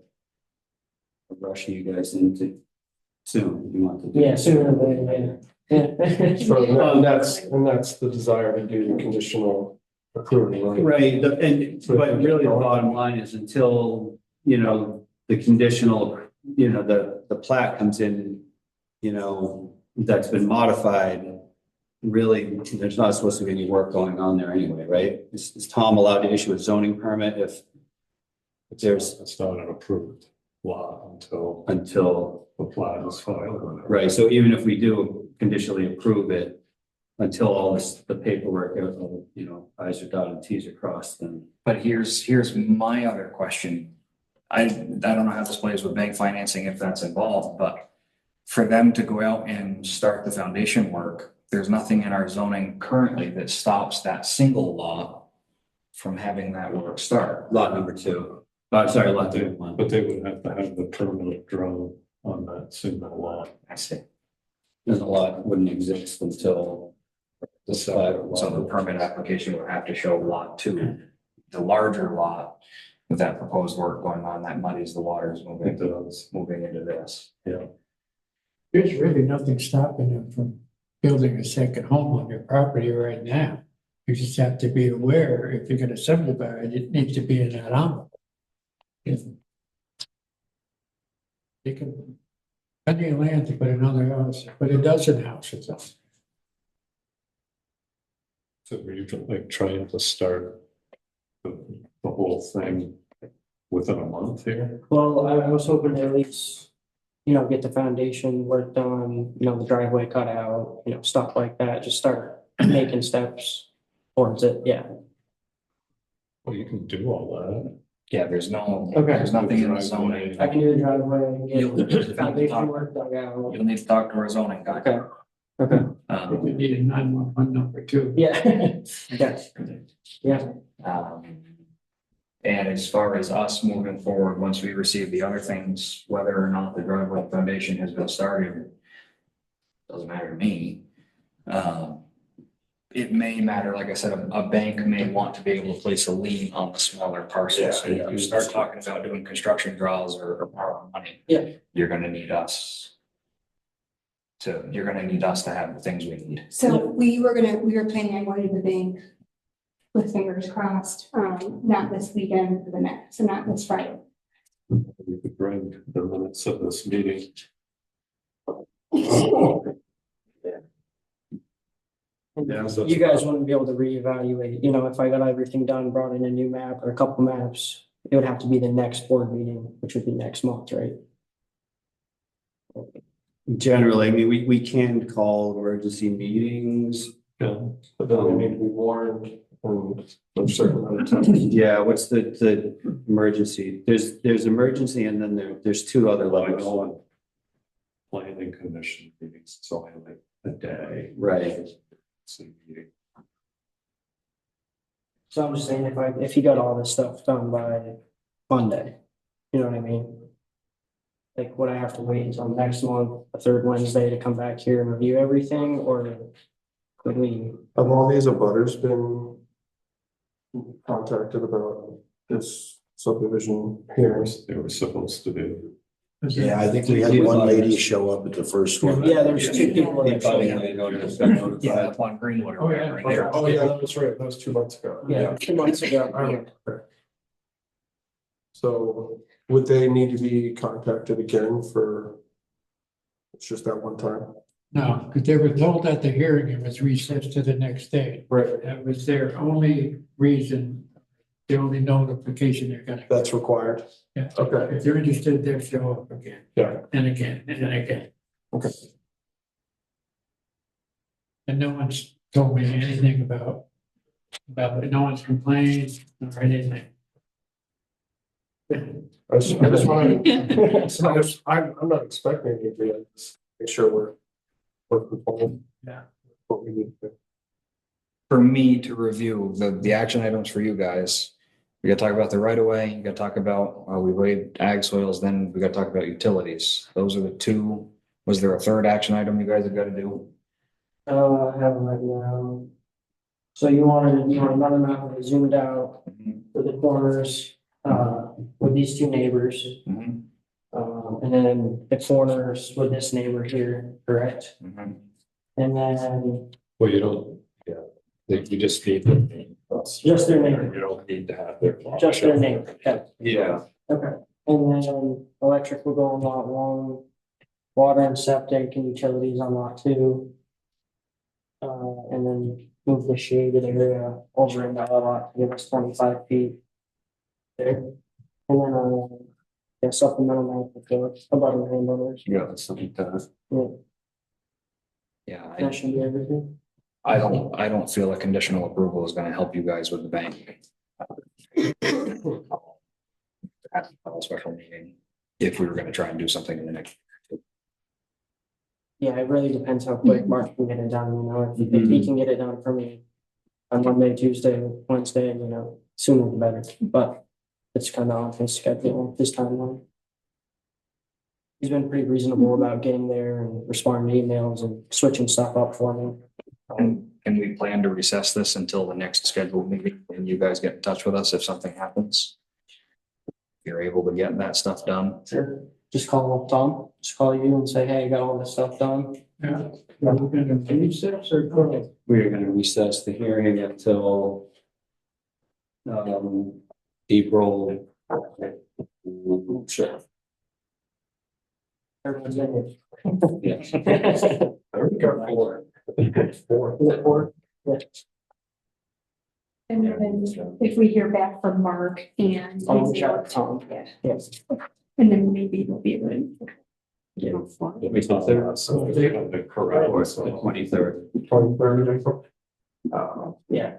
rush are you guys into soon? You want to do? Yeah, sooner than later. Yeah. So and that's the desire to do the conditional approval, right? Right, but really the bottom line is until, the conditional, the plat comes in, that's been modified. Really, there's not supposed to be any work going on there anyway, right? Is Tom allowed to issue a zoning permit if there's, It's not an approved lot until the plat is filed. right, so even if we do conditionally approve it, until all the paperwork, I's are dotted and T's are crossed, then. But here's my other question. I don't know how this plays with bank financing if that's involved, but for them to go out and start the foundation work, there's nothing in our zoning currently that stops that single lot from having that work start. Lot number 2. Sorry, lot 2. But they would have to have the permanent drone on that single lot. I see. Then the lot wouldn't exist until the plat. So the permit application would have to show lot 2, the larger lot with that proposed work going on, that muddies the waters moving into this. Yeah. There's really nothing stopping them from building a second home on their property right now. You just have to be aware, if you're gonna subdivide, it needs to be in that envelope. They can, plenty of land to put another house, put a dozen houses on. So were you like trying to start the whole thing within a month here? Well, I was hoping to at least, get the foundation work done, the driveway cut out, stuff like that, just start making steps towards it, yeah. Well, you can do all that. Yeah, there's nothing in the zoning. I can do the driveway, You'll- get the foundation work dug out. You'll need to talk to our zoning guy. Okay, okay, We need a 911 number too. yeah, yes, yeah. And as far as us moving forward, once we receive the other things, whether or not the driveway foundation has been started, doesn't matter to me. It may matter, like I said, a bank may want to be able to place a lien on the smaller parcels. So if you start talking about doing construction draws or borrowing money. Yeah. You're gonna need us to have the things we need. So we were planning on going to the bank with fingers crossed, not this weekend, for the next, so not this Friday. You could bring the minutes of this meeting. Yeah, so You guys wouldn't be able to reevaluate, you know, if I got everything done, brought in a new map or a couple maps, it would have to be the next board meeting, which would be next month, right? Generally, I mean, we can call emergency meetings. Yeah, but then they need to be warned and there's certain amount of time. Yeah, what's the emergency? There's emergency and then there's two other levels. planning commission meetings, so I like a day. Right. City meeting. So I'm just saying, if you got all this stuff done by Monday, you know what I mean? Like, would I have to wait until next month, the third Wednesday to come back here and review everything, or could we? Have all these abutters been contacted about this subdivision hearings? They were supposed to be. Yeah, I think we had one lady show up at the first one. Yeah, there's two people that showed up. Yeah, up on Greenwood. Oh, yeah. Right there. Oh, yeah, that was right. That was 2 months ago. Yeah, 2 months ago. So would they need to be contacted again for? It's just that one time? No, because they were told at the hearing it was recessed to the next day. Right. That was their only reason, the only notification they're gonna. That's required? Yeah. Okay, If they're interested, they'll show up again, yeah, and again, and then again. okay. And no one's told me anything about it. No one's complained or anything. I just want to, I'm not expecting you to just make sure we're conforming. Yeah. What we need to. For me to review the action items for you guys, we gotta talk about the right of way, you gotta talk about, we waived ag soils, then we gotta talk about utilities. Those are the two. Was there a third action item you guys have got to do? I have them right now. So you want another map that zoomed out for the corners, with these two neighbors. Mhm. And then the corners with this neighbor here, correct? Mhm. And then Well, you don't, yeah, you just need the name. Just their name. You don't need to have their. just their name, okay, Yeah. okay. And then electric will go on lot one, water and septic and utilities on lot two. And then move the shaded area over into our lot to give us 25 feet. There. And then, yeah, supplemental map for about the landowners. Yeah, that's something that. Yeah, Yeah, that should be everything. I don't feel a conditional approval is gonna help you guys with the bank. At a special meeting, if we were gonna try and do something in the next. Yeah, it really depends how quick Mark can get it done, you know, if he can get it done for me on Monday, Tuesday, Wednesday, you know, sooner the better, but it's kind of on his schedule this timeline. He's been pretty reasonable about getting there and responding to emails and switching stuff up for me. Can we plan to recess this until the next scheduled meeting and you guys get in touch with us if something happens? If you're able to get that stuff done. Sure. Just call Tom, just call you and say, hey, I got all this stuff done. Yeah. Are we gonna recess or go? We're gonna recess the hearing until April. Sure. Everyone's in Yes. it. I already got 4. 4. Is it four? Yeah. And then if we hear back from Mark and. I'll reach out to Tom. Yeah, Yes. and then maybe we'll be able to. We thought they were so the correct or so 23rd. 23rd April. Yeah.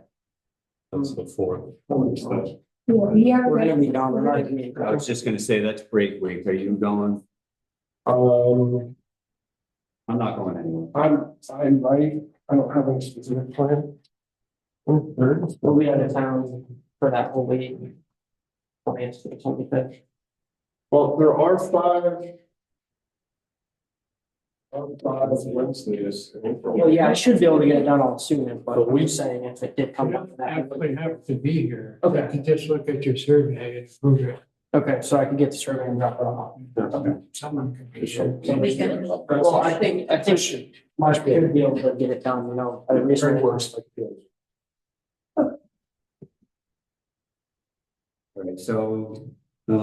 that's the fourth. Yeah, we are. We're gonna be down, we're not gonna be. I was just gonna say, that's break week. Are you going? Um, I'm not going anywhere. I'm right. I don't have any specific plan. 3rd. We'll be out of town for that whole week. Probably it's the 25th. Well, there are 5. 5 Wednesdays. in April. Well, yeah, I should be able to get it done all sooner, but But I'm we- just saying if it did You come up don't that. actually have to be here. Okay. You can just look at your survey and prove it. Okay, so I can get the survey and drop it off. Okay. Someone can be here. We can- Well, I think Mark should be able to get it done, you know, at a reasonable. Works like this. All right, so, I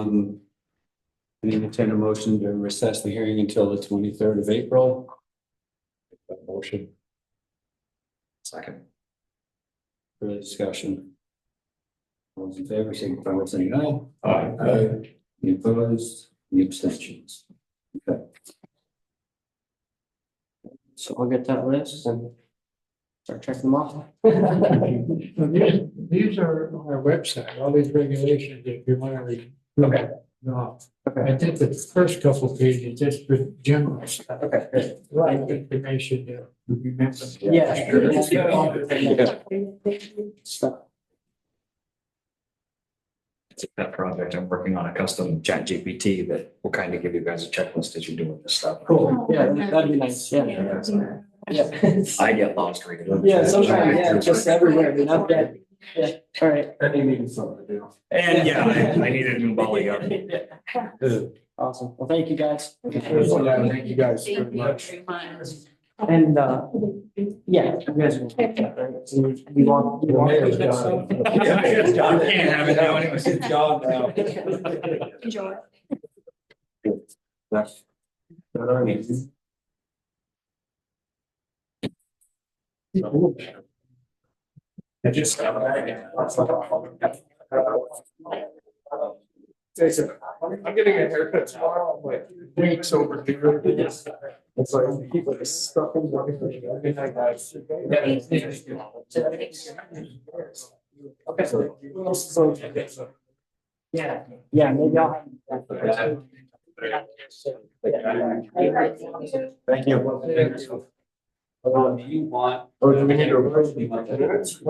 need to entertain a motion to recess the hearing until the 23rd of April. That motion. Second. Further discussion? All those in favor, signify by saying aye. Aye. Any opposed? Any abstentions? Okay. So I'll get that list and start checking them off. These are on our website, all these regulations, if you want to read. Okay. No, Okay. I think the first couple pages, just for general stuff. Okay, good. Like information to remember. Yeah. Stuff. It's a pet project. I'm working on a custom chat GPT that will kind of give you guys a checklist as you're doing this stuff. Cool, yeah, that'd be nice, yeah. Yeah. I get lost reading. it. Yeah, sometimes, yeah, just everywhere, you're not dead. Yeah, all right. And you need something to do. And yeah, I need a new volley gun. Awesome, well, thank you, guys. Thank you guys very Thank you much. very much. And, yeah, you guys will take that, right? So you want. The mayor's gone. Can't have it now anyway. It's gone now. Enjoy. That's. That are easy. I just. Jason, I'm getting a haircut tomorrow, I'm like weeks overdue. It's like people are stuck in. Good night, guys. Okay, so. Yeah, yeah, maybe I'll have. Thank you. Do you want? Or do we need to approve the minutes?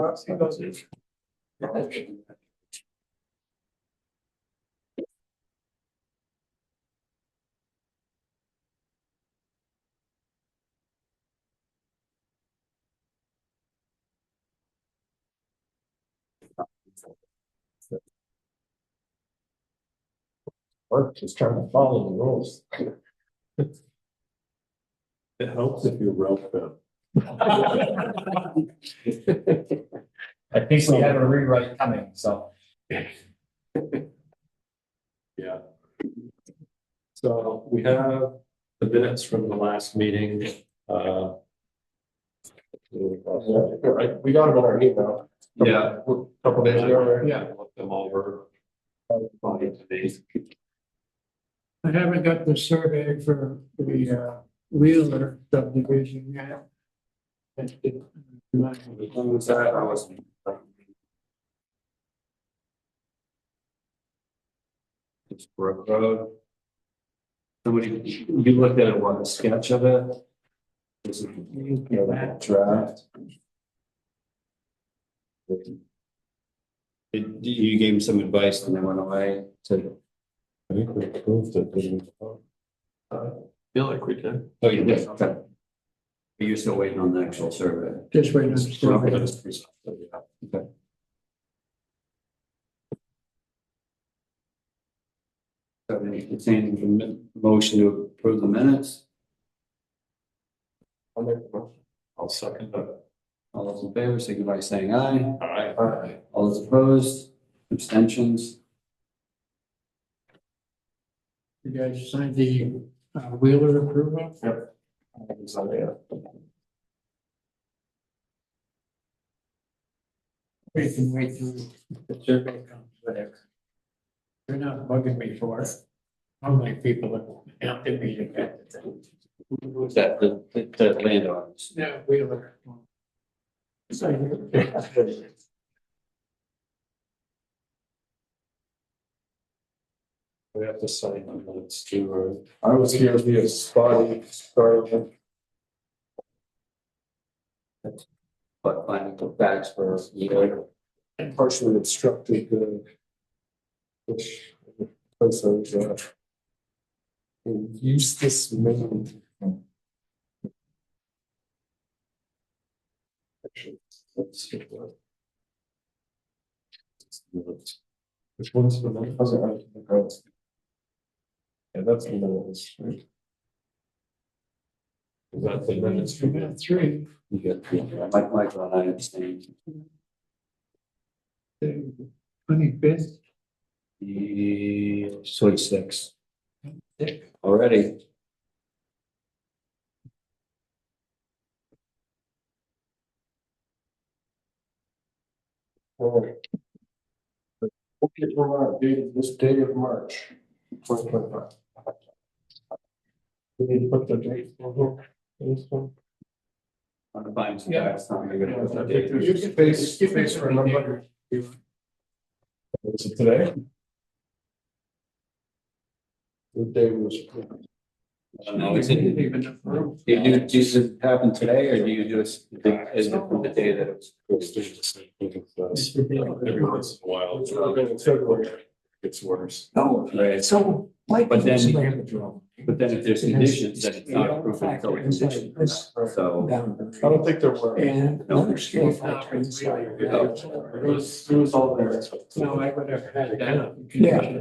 Or just trying to follow the rules. It helps if you wrote them. I think we have a rewrite coming, so. Yeah. So we have the minutes from the last meeting, We got them in our email. yeah. Couple days ago. Yeah. Look them over. Fine to me. I haven't got the survey for the Wheeler subdivision yet. When was that? I wasn't. It's Brook Road. Somebody, you looked at it, what, a sketch of it? Is it, you know, that draft? You gave him some advice and then went away to. I think we approved it, didn't we? Feel like we did. Oh, you did, okay. But you're still waiting on the actual survey. Just waiting on the survey. Okay. So entertaining the motion to approve the minutes, I'll make the motion. I'll second that. all those in favor, signify by saying aye. Aye. All those opposed, abstentions, You guys signed the Wheeler approval? We can wait till the survey comes, whatever. They're not bugging me for it. How many people have helped me to get the thing? who's that, the landowners? Yeah, Wheeler. We have to sign the minutes too, I was here via spotty, started. But finding the facts for you. Partially obstructed the. Which place I was at. Use this main. Actually, let's see what. Which one's the minute? Yeah, that's the minutes, right? Is that the minutes? We got three. You get, yeah, Michael and I abstained. 25th. 26 already. Okay, we're on this day of March, 2025. We need to put the date for this one. On the fine, so that's not gonna go to the date. You space for a number. Is it today? What day was? No, it's in, do you do this happen today, or do you do this, is it from the day that it was? Every once in a while. It's worse. Oh, Right. so. Like. But then- somebody have a drum. But then if there's conditions, then it's not approved until the condition. So, Down. I don't think there were. And another scale factor inside. It was all there. No, I would have had it. Yeah.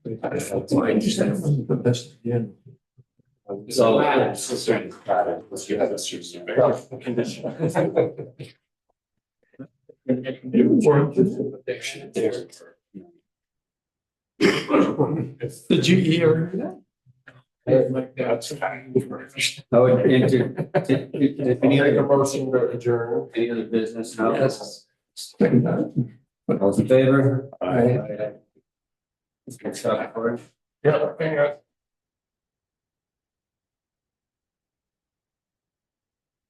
Well, I just said it wasn't the best. Yeah. So, it's a certain pattern, let's get this through some condition. The GE or that? That's. oh, and any Make a other, motion to adjourn. any other business? No? Yes. Second time. All those in favor? Aye. Good stuff, Cory. Yeah, hang on.